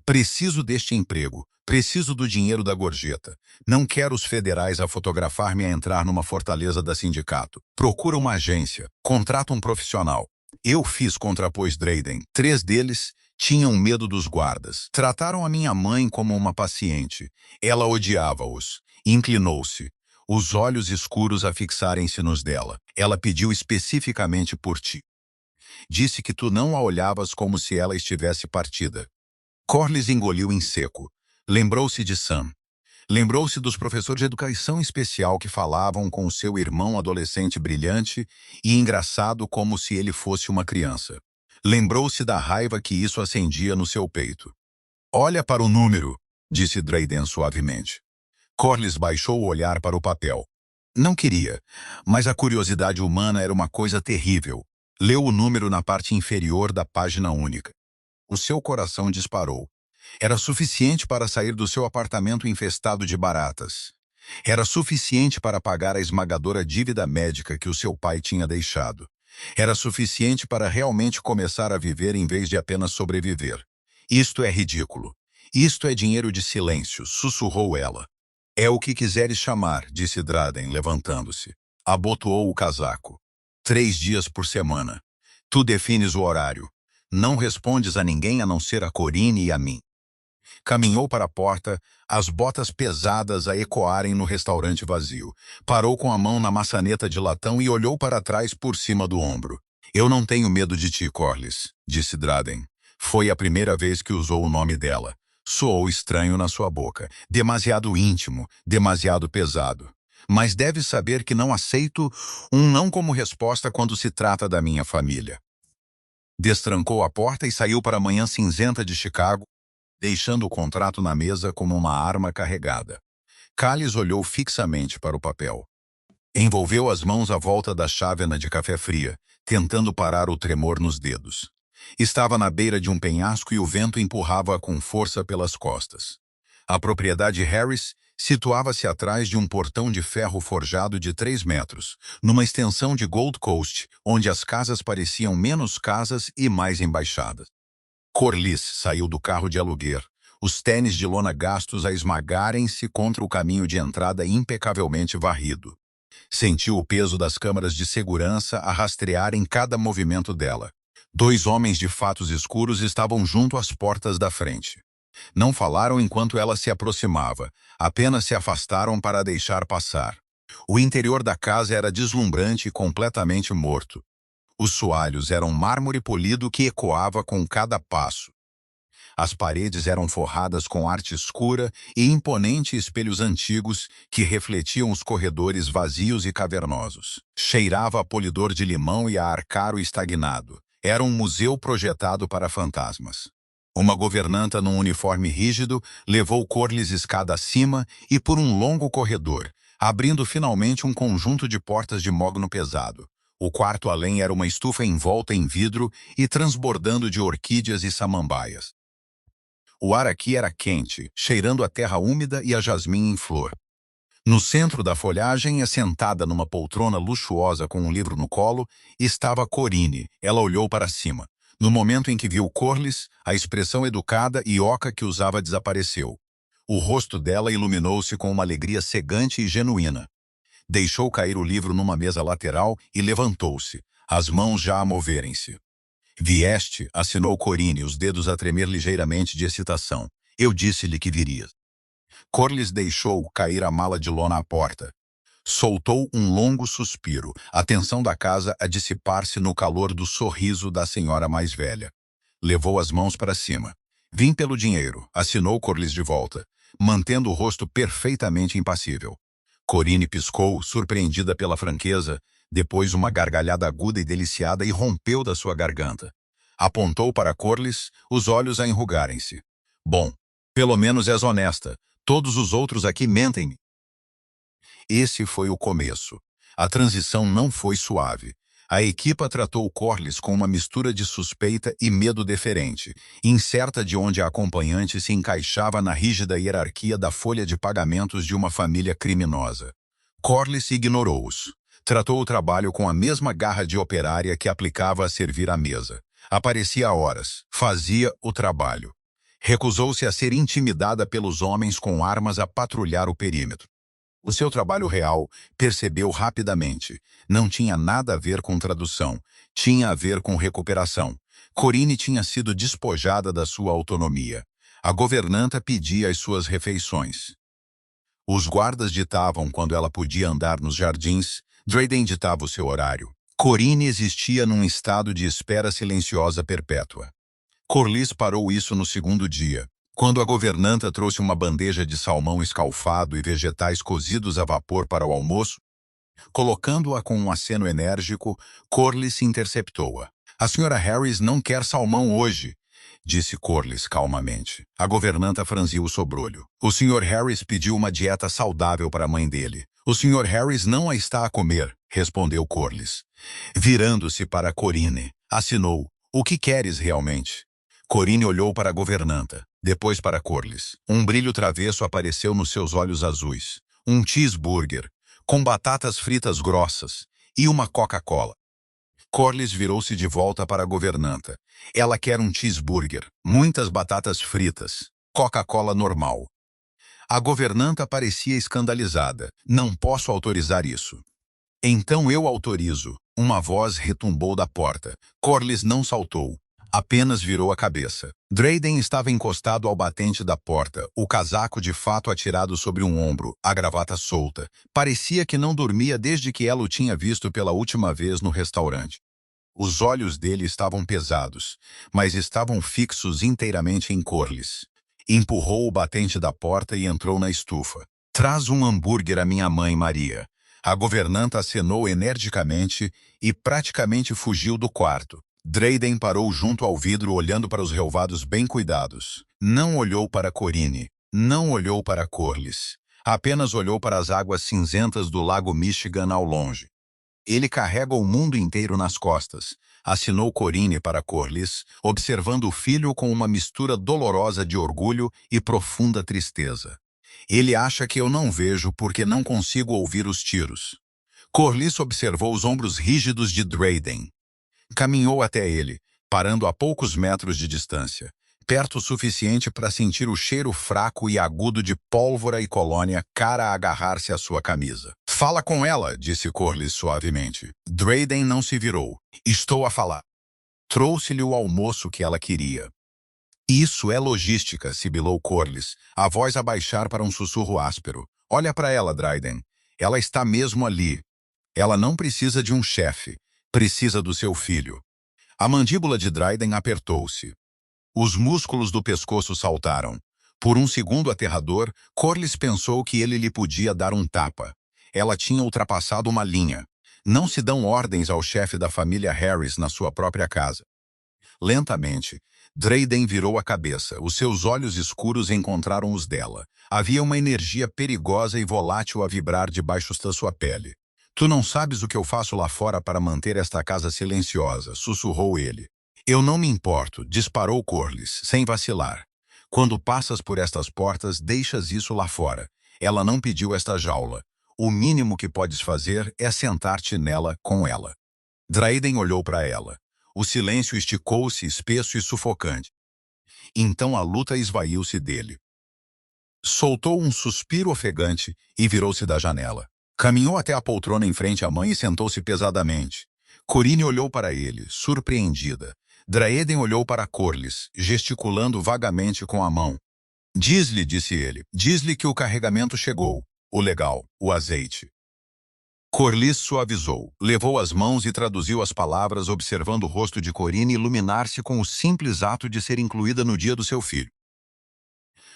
Preciso deste emprego. Preciso do dinheiro da gorjeta. Não quero os federais a fotografar-me a entrar numa fortaleza da sindicato. Procura uma agência. Contrata um profissional. Eu fiz, contrapôs Drayden. 3 deles tinham medo dos guardas. Trataram a minha mãe como uma paciente. Ela odiava-os. Inclinou-se. Os olhos escuros a fixarem-se nos dela. Ela pediu especificamente por ti. Disse que tu não a olhavas como se ela estivesse partida. Corliss engoliu em seco. Lembrou-se de Sam. Lembrou-se dos professores de educação especial que falavam com o seu irmão adolescente brilhante e engraçado como se ele fosse uma criança. Lembrou-se da raiva que isso acendia no seu peito. Olha para o número, disse Drayden suavemente. Corliss baixou o olhar para o papel. Não queria, mas a curiosidade humana era uma coisa terrível. Leu o número na parte inferior da página única. O seu coração disparou. Era suficiente para sair do seu apartamento infestado de baratas. Era suficiente para pagar a esmagadora dívida médica que o seu pai tinha deixado. Era suficiente para realmente começar a viver em vez de apenas sobreviver. Isto é ridículo. Isto é dinheiro de silêncio, sussurrou ela. É o que quiseres chamar, disse Draden, levantando-se. Abotoou o casaco. 3 dias por semana. Tu defines o horário. Não respondes a ninguém a não ser a Corinne e a mim. Caminhou para a porta, as botas pesadas a ecoarem no restaurante vazio. Parou com a mão na maçaneta de latão e olhou para trás por cima do ombro. Eu não tenho medo de ti, Corliss, disse Draden. Foi a primeira vez que usou o nome dela. Soou estranho na sua boca. Demasiado íntimo, demasiado pesado. Mas deves saber que não aceito um não como resposta quando se trata da minha família. Destrancou a porta e saiu para a manhã cinzenta de Chicago, deixando o contrato na mesa como uma arma carregada. Callis olhou fixamente para o papel. Envolveu as mãos à volta da chávena de café fria, tentando parar o tremor nos dedos. Estava na beira de um penhasco e o vento empurrava-a com força pelas costas. A propriedade Harris situava-se atrás de um portão de ferro forjado de 3 metros, numa extensão de Gold Coast, onde as casas pareciam menos casas e mais embaixadas. Corliss saiu do carro de aluguer, os tênis de lona gastos a esmagarem-se contra o caminho de entrada impecavelmente varrido. Sentiu o peso das câmaras de segurança a rastrearem cada movimento dela. 2 homens de fatos escuros estavam junto às portas da frente. Não falaram enquanto ela se aproximava, apenas se afastaram para a deixar passar. O interior da casa era deslumbrante e completamente morto. Os soalhos eram mármore polido que ecoava com cada passo. As paredes eram forradas com arte escura e imponentes espelhos antigos que refletiam os corredores vazios e cavernosos. Cheirava a polidor de limão e a ar caro estagnado. Era um museu projetado para fantasmas. Uma governanta num uniforme rígido levou Corliss escada acima e por um longo corredor, abrindo finalmente um conjunto de portas de mogno pesado. O quarto além era uma estufa envolta em vidro e transbordando de orquídeas e samambaias. O ar aqui era quente, cheirando a terra úmida e a jasmim em flor. No centro da folhagem, assentada numa poltrona luxuosa com um livro no colo, estava Corinne. Ela olhou para cima. No momento em que viu Corliss, a expressão educada e oca que usava desapareceu. O rosto dela iluminou-se com uma alegria cegante e genuína. Deixou cair o livro numa mesa lateral e levantou-se, as mãos já a moverem-se. Vieste, assinou Corinne, os dedos a tremer ligeiramente de excitação. Eu disse-lhe que virias. Corliss deixou cair a mala de lona à porta. Soltou um longo suspiro, a tensão da casa a dissipar-se no calor do sorriso da senhora mais velha. Levou as mãos para cima. Vim pelo dinheiro, assinou Corliss de volta, mantendo o rosto perfeitamente impassível. Corinne piscou, surpreendida pela franqueza, depois uma gargalhada aguda e deliciada irrompeu da sua garganta. Apontou para Corliss, os olhos a enrugarem-se. Bom, pelo menos és honesta. Todos os outros aqui mentem-me. Esse foi o começo. A transição não foi suave. A equipa tratou Corliss com uma mistura de suspeita e medo deferente, incerta de onde a acompanhante se encaixava na rígida hierarquia da folha de pagamentos de uma família criminosa. Corliss ignorou-os. Tratou o trabalho com a mesma garra de operária que aplicava a servir à mesa. Aparecia a horas, fazia o trabalho. Recusou-se a ser intimidada pelos homens com armas a patrulhar o perímetro. O seu trabalho real, percebeu rapidamente, não tinha nada a ver com tradução, tinha a ver com recuperação. Corinne tinha sido despojada da sua autonomia. A governanta pedia as suas refeições. Os guardas ditavam quando ela podia andar nos jardins, Draden ditava o seu horário. Corinne existia num estado de espera silenciosa perpétua. Corliss parou isso no segundo dia, quando a governanta trouxe uma bandeja de salmão escalfado e vegetais cozidos a vapor para o almoço. Colocando-a com um aceno enérgico, Corliss interceptou-a. A senhora Harris não quer salmão hoje, disse Corliss calmamente. A governanta franziu o sobrolho. O Sr. Harris pediu uma dieta saudável para a mãe dele. O Sr. Harris não a está a comer, respondeu Corliss. Virando-se para Corinne, assinou. O que queres realmente? Corinne olhou para a governanta, depois para Corliss. Um brilho travesso apareceu nos seus olhos azuis. Um cheeseburger, com batatas fritas grossas, e uma Coca-Cola. Corliss virou-se de volta para a governanta. Ela quer um cheeseburger, muitas batatas fritas, Coca-Cola normal. A governanta parecia escandalizada. Não posso autorizar isso. Então eu autorizo. Uma voz retumbou da porta. Corliss não saltou. Apenas virou a cabeça. Drayden estava encostado ao batente da porta, o casaco de fato atirado sobre um ombro, a gravata solta. Parecia que não dormia desde que ela o tinha visto pela última vez no restaurante. Os olhos dele estavam pesados, mas estavam fixos inteiramente em Corliss. Empurrou o batente da porta e entrou na estufa. Traz um hambúrguer à minha mãe, Maria. A governanta acenou energicamente e praticamente fugiu do quarto. Drayden parou junto ao vidro olhando para os relvados bem cuidados. Não olhou para Corinne, não olhou para Corliss. Apenas olhou para as águas cinzentas do lago Michigan ao longe. Ele carrega o mundo inteiro nas costas, assinou Corinne para Corliss, observando o filho com uma mistura dolorosa de orgulho e profunda tristeza. Ele acha que eu não vejo porque não consigo ouvir os tiros. Corliss observou os ombros rígidos de Drayden. Caminhou até ele, parando a poucos metros de distância, perto o suficiente para sentir o cheiro fraco e agudo de pólvora e colônia cara a agarrar-se à sua camisa. Fala com ela, disse Corliss suavemente. Drayden não se virou. Estou a falar. Trouxe-lhe o almoço que ela queria. Isso é logística, sibilou Corliss, a voz a baixar para um sussurro áspero. Olha para ela, Drayden. Ela está mesmo ali. Ela não precisa de um chefe. Precisa do seu filho. A mandíbula de Drayden apertou-se. Os músculos do pescoço saltaram. Por um segundo aterrador, Corliss pensou que ele lhe podia dar um tapa. Ela tinha ultrapassado uma linha. Não se dão ordens ao chefe da família Harris na sua própria casa. Lentamente, Drayden virou a cabeça. Os seus olhos escuros encontraram os dela. Havia uma energia perigosa e volátil a vibrar debaixo da sua pele. Tu não sabes o que eu faço lá fora para manter esta casa silenciosa, sussurrou ele. Eu não me importo, disparou Corliss, sem vacilar. Quando passas por estas portas, deixas isso lá fora. Ela não pediu esta jaula. O mínimo que podes fazer é sentar-te nela com ela. Drayden olhou para ela. O silêncio esticou-se, espesso e sufocante. Então a luta esvaiu-se dele. Soltou um suspiro ofegante e virou-se da janela. Caminhou até a poltrona em frente à mãe e sentou-se pesadamente. Corinne olhou para ele, surpreendida. Drayden olhou para Corliss, gesticulando vagamente com a mão. Diz-lhe, disse ele, diz-lhe que o carregamento chegou. O legal, o azeite. Corliss suavizou, levou as mãos e traduziu as palavras observando o rosto de Corinne iluminar-se com o simples ato de ser incluída no dia do seu filho.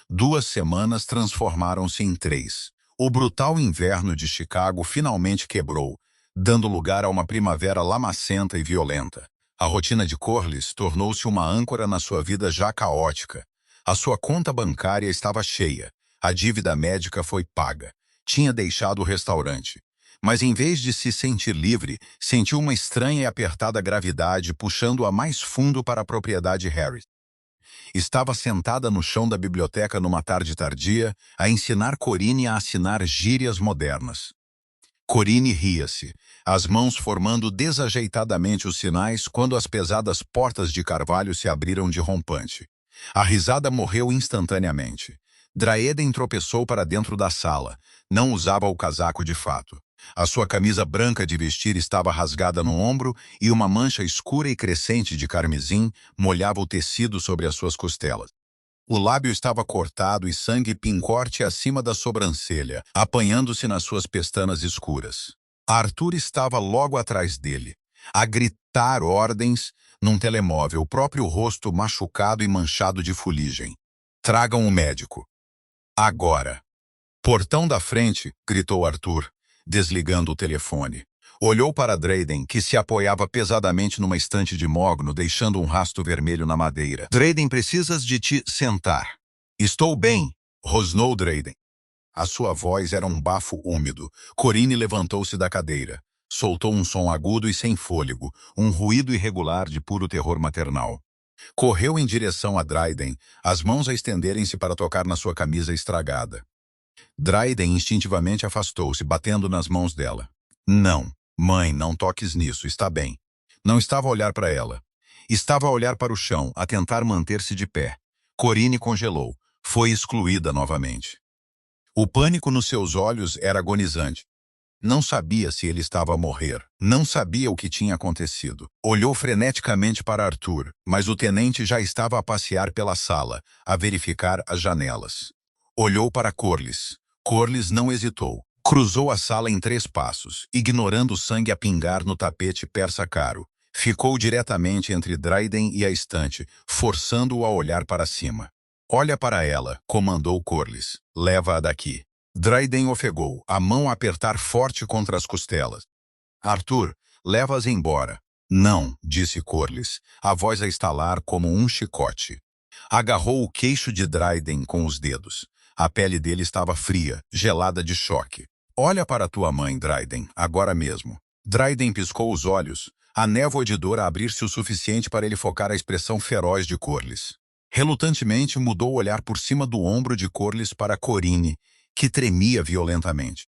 2 semanas transformaram-se em 3. O brutal inverno de Chicago finalmente quebrou, dando lugar a uma primavera lamacenta e violenta. A rotina de Corliss tornou-se uma âncora na sua vida já caótica. A sua conta bancária estava cheia, a dívida médica foi paga, tinha deixado o restaurante. Mas em vez de se sentir livre, sentiu uma estranha e apertada gravidade puxando-a mais fundo para a propriedade Harris. Estava sentada no chão da biblioteca numa tarde tardia, a ensinar Corinne a assinar gírias modernas. Corinne ria-se, as mãos formando desajeitadamente os sinais quando as pesadas portas de carvalho se abriram de rompante. A risada morreu instantaneamente. Drayden tropeçou para dentro da sala. Não usava o casaco de fato. A sua camisa branca de vestir estava rasgada no ombro e uma mancha escura e crescente de carmesim molhava o tecido sobre as suas costelas. O lábio estava cortado e sangue pincorte acima da sobrancelha, apanhando-se nas suas pestanas escuras. Arthur estava logo atrás dele, a gritar ordens num telemóvel, o próprio rosto machucado e manchado de fuligem. Tragam o médico. Agora. Portão da frente, gritou Arthur, desligando o telefone. Olhou para Drayden, que se apoiava pesadamente numa estante de mogno, deixando um rastro vermelho na madeira. Drayden, precisas de te sentar. Estou bem, rosnou Drayden. A sua voz era um bafo úmido. Corinne levantou-se da cadeira. Soltou um som agudo e sem fôlego, um ruído irregular de puro terror maternal. Correu em direção a Drayden, as mãos a estenderem-se para tocar na sua camisa estragada. Drayden instintivamente afastou-se, batendo nas mãos dela. Não, mãe, não toques nisso, está bem. Não estava a olhar para ela. Estava a olhar para o chão, a tentar manter-se de pé. Corinne congelou. Foi excluída novamente. O pânico nos seus olhos era agonizante. Não sabia se ele estava a morrer. Não sabia o que tinha acontecido. Olhou freneticamente para Arthur, mas o tenente já estava a passear pela sala, a verificar as janelas. Olhou para Corlys. Corlys não hesitou. Cruzou a sala em 3 passos, ignorando o sangue a pingar no tapete persa caro. Ficou diretamente entre Dryden e a estante, forçando-o a olhar para cima. Olha para ela, comandou Corlys. Leva-a daqui. Dryden ofegou, a mão a apertar forte contra as costelas. Arthur, leva-as embora. Não, disse Corlys, a voz a estalar como um chicote. Agarrou o queixo de Dryden com os dedos. A pele dele estava fria, gelada de choque. Olha para tua mãe, Dryden, agora mesmo. Dryden piscou os olhos, a névoa de dor a abrir-se o suficiente para ele focar a expressão feroz de Corlys. Relutantemente mudou o olhar por cima do ombro de Corlys para Corinne, que tremia violentamente.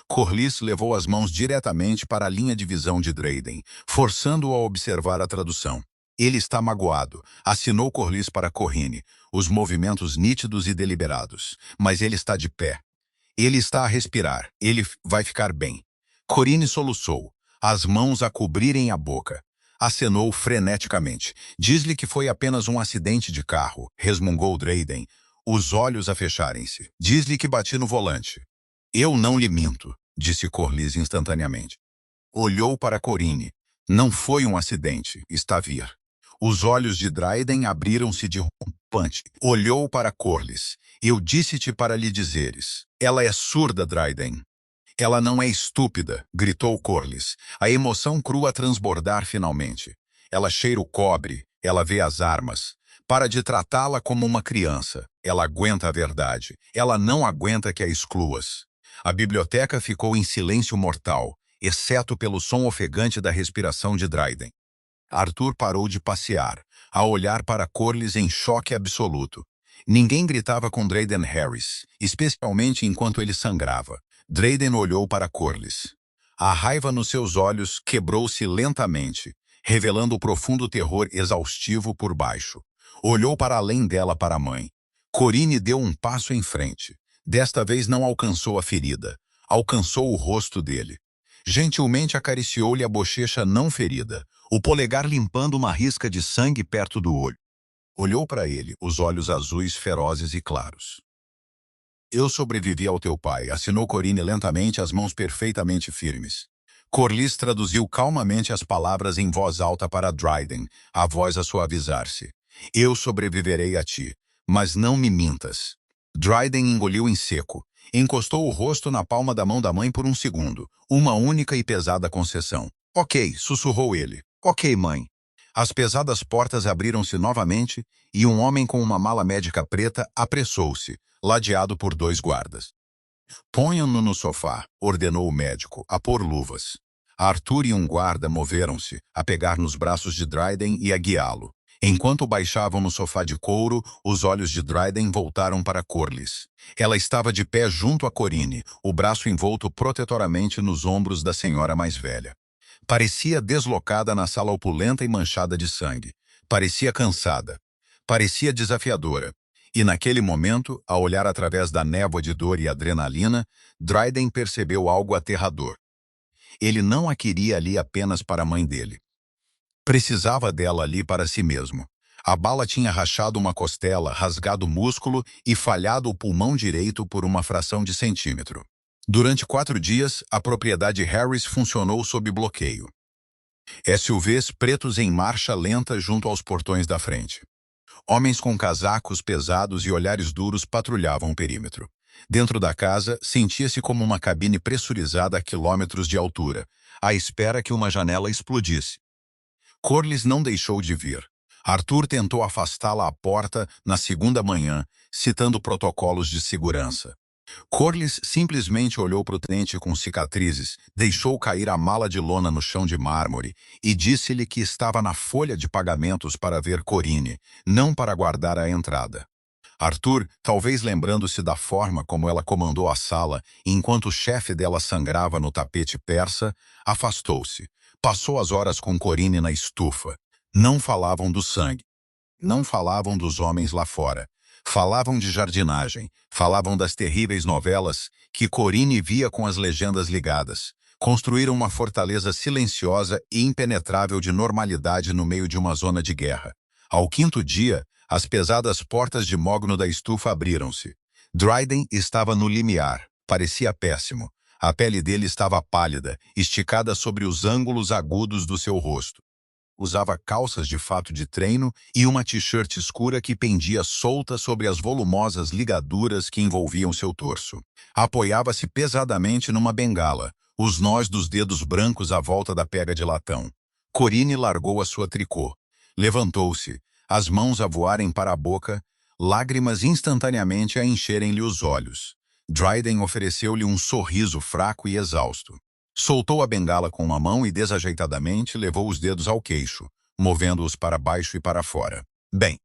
Corlys levou as mãos diretamente para a linha de visão de Dryden, forçando-o a observar a tradução. Ele está magoado, assinou Corlys para Corinne, os movimentos nítidos e deliberados. Mas ele está de pé. Ele está a respirar. Ele vai ficar bem. Corinne soluçou, as mãos a cobrirem a boca. Acenou freneticamente. Diz-lhe que foi apenas um acidente de carro, resmungou Dryden, os olhos a fecharem-se. Diz-lhe que bati no volante. Eu não lhe minto, disse Corlys instantaneamente. Olhou para Corinne. Não foi um acidente, está a vir. Os olhos de Dryden abriram-se de rompante. Olhou para Corlys. Eu disse-te para lhe dizeres. Ela é surda, Dryden. Ela não é estúpida, gritou Corlys, a emoção crua a transbordar finalmente. Ela cheira o cobre, ela vê as armas. Para de tratá-la como uma criança. Ela aguenta a verdade. Ela não aguenta que a excluas. A biblioteca ficou em silêncio mortal, exceto pelo som ofegante da respiração de Dryden. Arthur parou de passear, a olhar para Corlys em choque absoluto. Ninguém gritava com Dryden Harris, especialmente enquanto ele sangrava. Dryden olhou para Corlys. A raiva nos seus olhos quebrou-se lentamente, revelando o profundo terror exaustivo por baixo. Olhou para além dela para a mãe. Corinne deu um passo em frente. Desta vez não alcançou a ferida. Alcançou o rosto dele. Gentilmente acariciou-lhe a bochecha não ferida, o polegar limpando uma risca de sangue perto do olho. Olhou para ele, os olhos azuis ferozes e claros. Eu sobrevivi ao teu pai, assinou Corinne lentamente, as mãos perfeitamente firmes. Corlys traduziu calmamente as palavras em voz alta para Dryden, a voz a suavizar-se. Eu sobreviverei a ti, mas não me mintas. Dryden engoliu em seco. Encostou o rosto na palma da mão da mãe por um segundo. Uma única e pesada concessão. Ok, sussurrou ele. Ok, mãe. As pesadas portas abriram-se novamente e um homem com uma mala médica preta apressou-se, ladeado por 2 guardas. Ponham-no no sofá, ordenou o médico, a pôr luvas. Arthur e um guarda moveram-se, a pegar nos braços de Dryden e a guiá-lo. Enquanto baixavam no sofá de couro, os olhos de Dryden voltaram para Corlys. Ela estava de pé junto a Corinne, o braço envolto protetoramente nos ombros da senhora mais velha. Parecia deslocada na sala opulenta e manchada de sangue. Parecia cansada. Parecia desafiadora. E naquele momento, a olhar através da névoa de dor e adrenalina, Dryden percebeu algo aterrador. Ele não a queria ali apenas para a mãe dele. Precisava dela ali para si mesmo. A bala tinha rachado uma costela, rasgado músculo e falhado o pulmão direito por uma fração de centímetro. Durante 4 dias, a propriedade Harris funcionou sob bloqueio. SUVs pretos em marcha lenta junto aos portões da frente. Homens com casacos pesados e olhares duros patrulhavam o perímetro. Dentro da casa, sentia-se como uma cabine pressurizada a quilômetros de altura, à espera que uma janela explodisse. Corlys não deixou de vir. Arthur tentou afastá-la à porta na segunda manhã, citando protocolos de segurança. Corlys simplesmente olhou para o tenente com cicatrizes, deixou cair a mala de lona no chão de mármore e disse-lhe que estava na folha de pagamentos para ver Corinne, não para guardar a entrada. Arthur, talvez lembrando-se da forma como ela comandou a sala enquanto o chefe dela sangrava no tapete persa, afastou-se, Passou as horas com Corinne na estufa. Não falavam do sangue. Não falavam dos homens lá fora. Falavam de jardinagem. Falavam das terríveis novelas que Corinne via com as legendas ligadas. Construíram uma fortaleza silenciosa e impenetrável de normalidade no meio de uma zona de guerra. Ao quinto dia, as pesadas portas de mogno da estufa abriram-se. Dryden estava no limiar. Parecia péssimo. A pele dele estava pálida, esticada sobre os ângulos agudos do seu rosto. Usava calças de fato de treino e uma t-shirt escura que pendia solta sobre as volumosas ligaduras que envolviam seu torso. Apoiava-se pesadamente numa bengala, os nós dos dedos brancos à volta da pega de latão. Corinne largou a sua tricô. Levantou-se, as mãos a voarem para a boca, lágrimas instantaneamente a encherem-lhe os olhos. Dryden ofereceu-lhe um sorriso fraco e exausto. Soltou a bengala com uma mão e desajeitadamente levou os dedos ao queixo, movendo-os para baixo e para fora. Bem.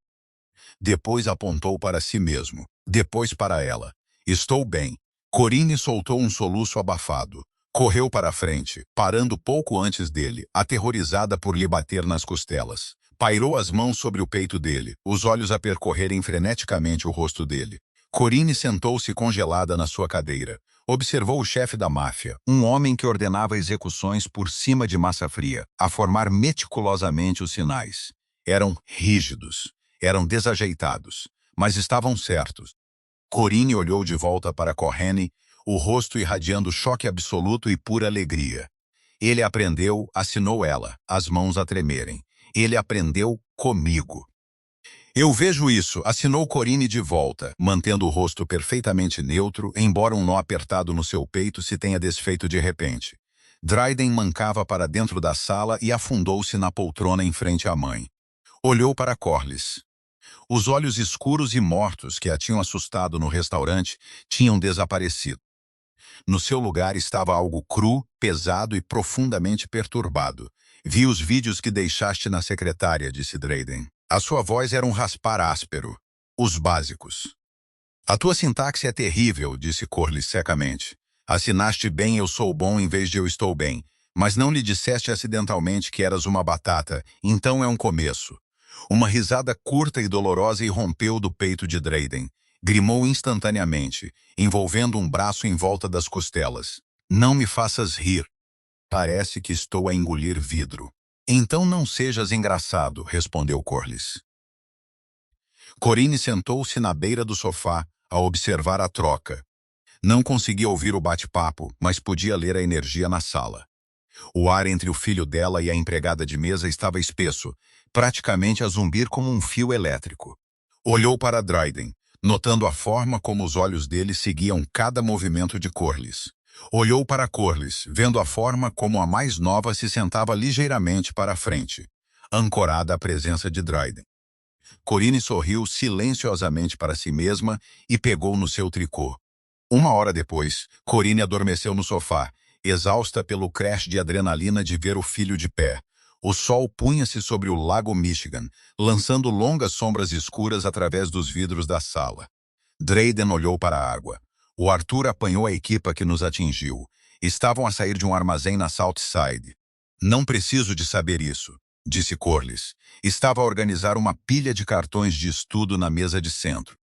Depois apontou para si mesmo. Depois para ela. Estou bem. Corinne soltou um soluço abafado. Correu para a frente, parando pouco antes dele, aterrorizada por lhe bater nas costelas. Pairou as mãos sobre o peito dele, os olhos a percorrerem freneticamente o rosto dele. Corinne sentou-se congelada na sua cadeira. Observou o chefe da máfia, um homem que ordenava execuções por cima de massa fria, a formar meticulosamente os sinais. Eram rígidos, eram desajeitados, mas estavam certos. Corinne olhou de volta para Corinne, o rosto irradiando choque absoluto e pura alegria. Ele aprendeu, assinou ela, as mãos a tremerem. Ele aprendeu comigo. Eu vejo isso, assinou Corinne de volta, mantendo o rosto perfeitamente neutro, embora um nó apertado no seu peito se tenha desfeito de repente. Dryden mancava para dentro da sala e afundou-se na poltrona em frente à mãe. Olhou para Corliss. Os olhos escuros e mortos que a tinham assustado no restaurante tinham desaparecido. No seu lugar estava algo cru, pesado e profundamente perturbado. Vi os vídeos que deixaste na secretária, disse Dryden. A sua voz era um raspar áspero. Os básicos. A tua sintaxe é terrível, disse Corliss secamente. Assinaste bem eu sou bom em vez de eu estou bem, mas não lhe disseste acidentalmente que eras uma batata, então é um começo. Uma risada curta e dolorosa irrompeu do peito de Dryden. Grimou instantaneamente, envolvendo um braço em volta das costelas. Não me faças rir. Parece que estou a engolir vidro. Então não sejas engraçado, respondeu Corliss. Corinne sentou-se na beira do sofá a observar a troca. Não conseguia ouvir o bate-papo, mas podia ler a energia na sala. O ar entre o filho dela e a empregada de mesa estava espesso, praticamente a zumbir como um fio elétrico. Olhou para Dryden, notando a forma como os olhos dele seguiam cada movimento de Corliss. Olhou para Corliss, vendo a forma como a mais nova se sentava ligeiramente para a frente, ancorada à presença de Dryden. Corinne sorriu silenciosamente para si mesma e pegou no seu tricô. Uma hora depois, Corinne adormeceu no sofá, exausta pelo crash de adrenalina de ver o filho de pé. O sol punha-se sobre o lago Michigan, lançando longas sombras escuras através dos vidros da sala. Dryden olhou para a água. O Arthur apanhou a equipa que nos atingiu. Estavam a sair de um armazém na South Side. Não preciso de saber isso, disse Corliss. Estava a organizar uma pilha de cartões de estudo na mesa de centro.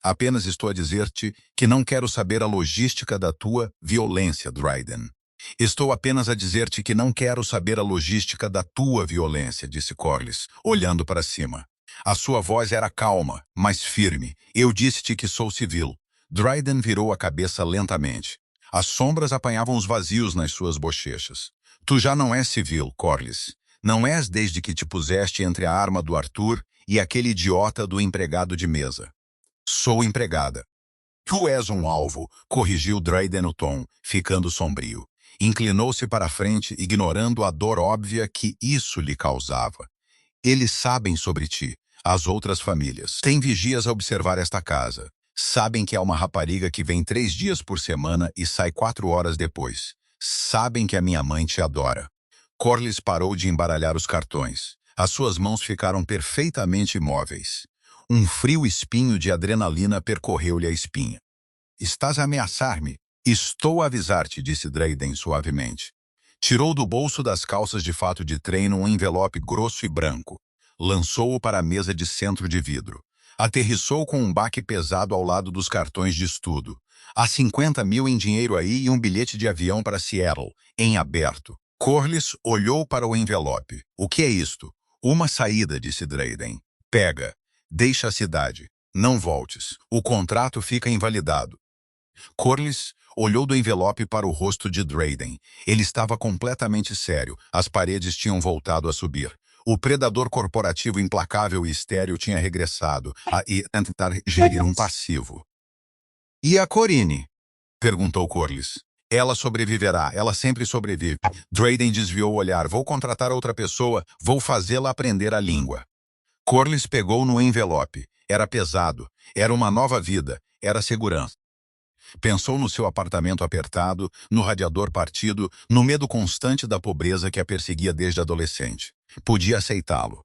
Apenas estou a dizer-te que não quero saber a logística da tua violência, Dryden. Estou apenas a dizer-te que não quero saber a logística da tua violência, disse Corliss, olhando para cima. A sua voz era calma, mas firme. Eu disse-te que sou civil. Dryden virou a cabeça lentamente. As sombras apanhavam os vazios nas suas bochechas. Tu já não és civil, Corliss. Não és desde que te puseste entre a arma do Arthur e aquele idiota do empregado de mesa. Sou empregada. Tu és um alvo, corrigiu Dryden o tom, ficando sombrio. Inclinou-se para a frente, ignorando a dor óbvia que isso lhe causava. Eles sabem sobre ti, as outras famílias. Têm vigias a observar esta casa. Sabem que há uma rapariga que vem 3 dias por semana e sai 4 horas depois. Sabem que a minha mãe te adora. Corliss parou de embaralhar os cartões. As suas mãos ficaram perfeitamente imóveis. Um frio espinho de adrenalina percorreu-lhe a espinha. Estás a ameaçar-me? Estou a avisar-te, disse Dryden suavemente. Tirou do bolso das calças de fato de treino um envelope grosso e branco. Lançou-o para a mesa de centro de vidro. Aterrissou com um baque pesado ao lado dos cartões de estudo. Há 50 mil em dinheiro aí e um bilhete de avião para Seattle, em aberto. Corliss olhou para o envelope. O que é isto? Uma saída, disse Drayden. Pega. Deixa a cidade. Não voltes. O contrato fica invalidado. Corliss olhou do envelope para o rosto de Drayden. Ele estava completamente sério. As paredes tinham voltado a subir. O predador corporativo implacável e estéril tinha regressado a tentar gerir um passivo. E a Corinne? Perguntou Corliss. Ela sobreviverá, ela sempre sobrevive. Drayden desviou o olhar. Vou contratar outra pessoa, vou fazê-la aprender a língua. Corliss pegou no envelope. Era pesado, era uma nova vida, era segurança. Pensou no seu apartamento apertado, no radiador partido, no medo constante da pobreza que a perseguia desde adolescente. Podia aceitá-lo.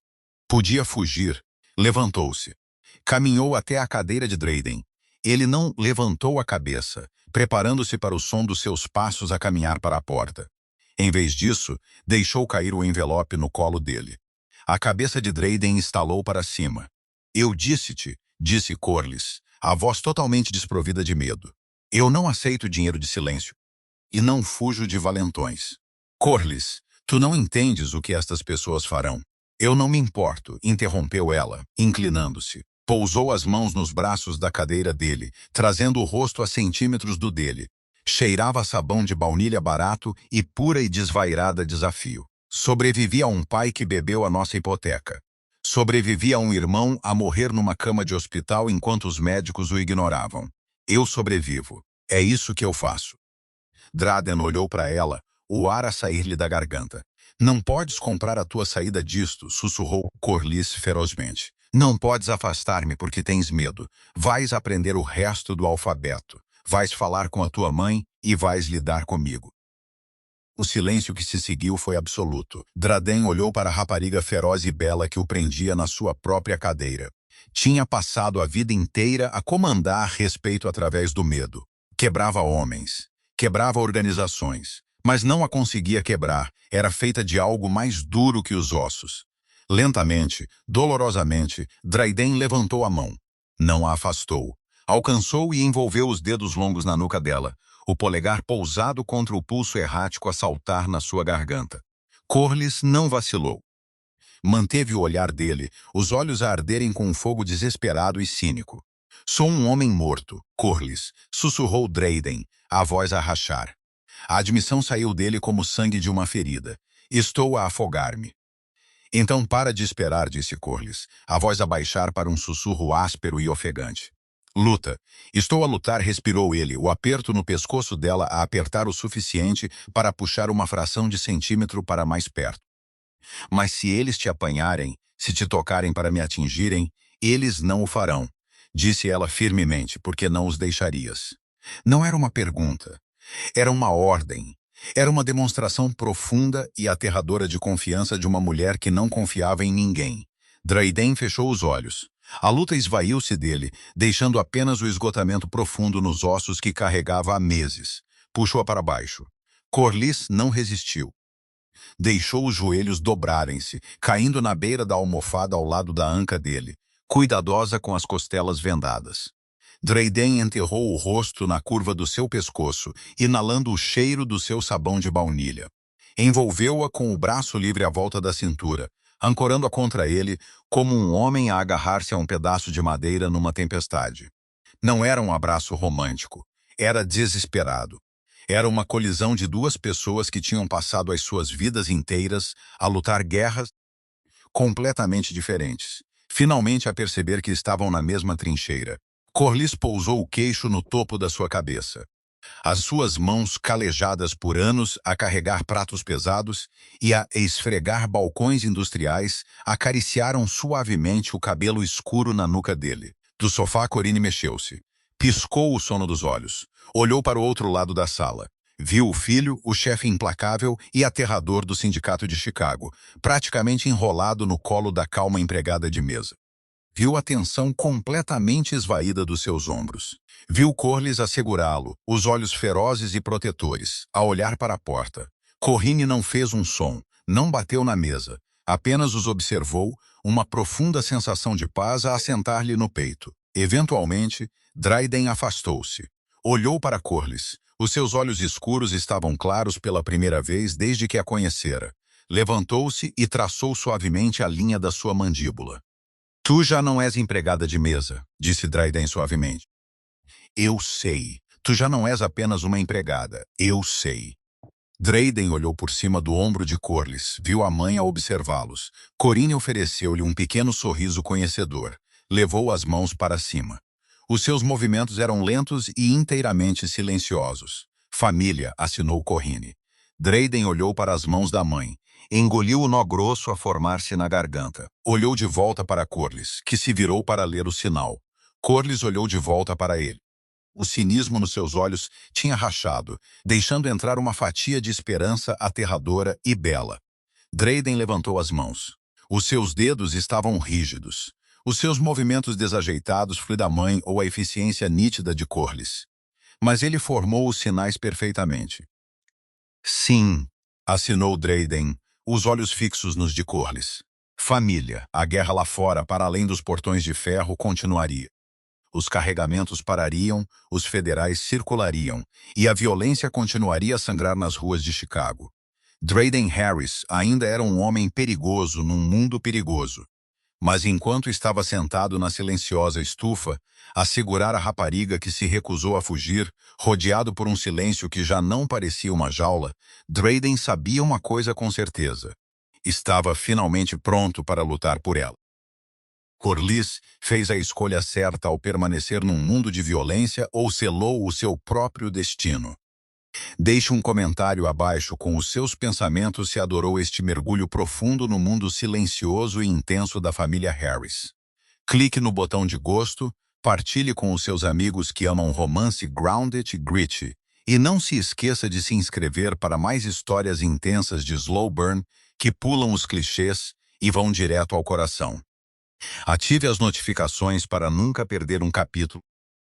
Podia fugir. Levantou-se. Caminhou até a cadeira de Drayden. Ele não levantou a cabeça, preparando-se para o som dos seus passos a caminhar para a porta. Em vez disso, deixou cair o envelope no colo dele. A cabeça de Drayden estalou para cima. Eu disse-te, disse Corliss, a voz totalmente desprovida de medo. Eu não aceito dinheiro de silêncio. E não fujo de valentões. Corliss, tu não entendes o que estas pessoas farão. Eu não me importo, interrompeu ela, inclinando-se. Pousou as mãos nos braços da cadeira dele, trazendo o rosto a centímetros do dele. Cheirava a sabão de baunilha barato e pura e desvairada desafio. Sobrevivi a um pai que bebeu a nossa hipoteca. Sobrevivi a um irmão a morrer numa cama de hospital enquanto os médicos o ignoravam. Eu sobrevivo. É isso que eu faço. Drayden olhou para ela, o ar a sair-lhe da garganta. Não podes comprar a tua saída disto, sussurrou Corliss ferozmente. Não podes afastar-me porque tens medo. Vais aprender o resto do alfabeto. Vais falar com a tua mãe e vais lidar comigo. O silêncio que se seguiu foi absoluto. Drayden olhou para a rapariga feroz e bela que o prendia na sua própria cadeira. Tinha passado a vida inteira a comandar respeito através do medo. Quebrava homens, quebrava organizações, mas não a conseguia quebrar. Era feita de algo mais duro que os ossos. Lentamente, dolorosamente, Drayden levantou a mão. Não a afastou. Alcançou e envolveu os dedos longos na nuca dela, o polegar pousado contra o pulso errático a saltar na sua garganta. Corliss não vacilou. Manteve o olhar dele, os olhos a arderem com um fogo desesperado e cínico. Sou um homem morto, Corliss, sussurrou Drayden, a voz a rachar. A admissão saiu dele como sangue de uma ferida. Estou a afogar-me. Então para de esperar, disse Corliss, a voz a baixar para um sussurro áspero e ofegante. Luta. Estou a lutar, respirou ele, o aperto no pescoço dela a apertar o suficiente para puxar uma fração de centímetro para mais perto. Mas se eles te apanharem, se te tocarem para me atingirem, eles não o farão, disse ela firmemente, porque não os deixarias. Não era uma pergunta, era uma ordem. Era uma demonstração profunda e aterradora de confiança de uma mulher que não confiava em ninguém. Drayden fechou os olhos. A luta esvaiu-se dele, deixando apenas o esgotamento profundo nos ossos que carregava há meses. Puxou-a para baixo. Corliss não resistiu. Deixou os joelhos dobrarem-se, caindo na beira da almofada ao lado da anca dele, cuidadosa com as costelas vendadas. Drayden enterrou o rosto na curva do seu pescoço, inalando o cheiro do seu sabão de baunilha. Envolveu-a com o braço livre à volta da cintura, ancorando-a contra ele, como um homem a agarrar-se a um pedaço de madeira numa tempestade. Não era um abraço romântico, era desesperado. Era uma colisão de duas pessoas que tinham passado as suas vidas inteiras a lutar guerras completamente diferentes, finalmente a perceber que estavam na mesma trincheira. Corliss pousou o queixo no topo da sua cabeça. As suas mãos calejadas por anos a carregar pratos pesados e a esfregar balcões industriais acariciaram suavemente o cabelo escuro na nuca dele. Do sofá, Corinne mexeu-se. Piscou o sono dos olhos. Olhou para o outro lado da sala. Viu o filho, o chefe implacável e aterrador do sindicato de Chicago, praticamente enrolado no colo da calma empregada de mesa. Viu a tensão completamente esvaída dos seus ombros. Viu Corliss a segurá-lo, os olhos ferozes e protetores, a olhar para a porta. Corinne não fez um som, não bateu na mesa, apenas os observou, uma profunda sensação de paz a assentar-lhe no peito. Eventualmente, Dryden afastou-se. Olhou para Corlys. Os seus olhos escuros estavam claros pela primeira vez desde que a conhecera. Levantou-se e traçou suavemente a linha da sua mandíbula. Tu já não és empregada de mesa, disse Dryden suavemente. Eu sei. Tu já não és apenas uma empregada. Eu sei. Dryden olhou por cima do ombro de Corlys, viu a mãe a observá-los. Corinne ofereceu-lhe um pequeno sorriso conhecedor. Levou as mãos para cima. Os seus movimentos eram lentos e inteiramente silenciosos. Família, assinou Corinne. Dryden olhou para as mãos da mãe. Engoliu o nó grosso a formar-se na garganta. Olhou de volta para Corlys, que se virou para ler o sinal. Corlys olhou de volta para ele. O cinismo nos seus olhos tinha rachado, deixando entrar uma fatia de esperança aterradora e bela. Dryden levantou as mãos. Os seus dedos estavam rígidos. Os seus movimentos desajeitados fluíam da mãe ou a eficiência nítida de Corlys. Mas ele formou os sinais perfeitamente. Sim, assinou Dryden, os olhos fixos nos de Corlys. Família, a guerra lá fora, para além dos portões de ferro, continuaria. Os carregamentos parariam, os federais circulariam, e a violência continuaria a sangrar nas ruas de Chicago. Dryden Harris ainda era um homem perigoso num mundo perigoso. Mas enquanto estava sentado na silenciosa estufa, a segurar a rapariga que se recusou a fugir, rodeado por um silêncio que já não parecia uma jaula, Dryden sabia uma coisa com certeza. Estava finalmente pronto para lutar por ela. Corlys fez a escolha certa ao permanecer num mundo de violência ou selou o seu próprio destino. Deixe um comentário abaixo com os seus pensamentos se adorou este mergulho profundo no mundo silencioso e intenso da família Harris. Clique no botão de gosto, partilhe com os seus amigos que amam romance grounded e gritty, e não se esqueça de se inscrever para mais histórias intensas de slow burn que pulam os clichês e vão direto ao coração. Ative as notificações para nunca perder um capítulo.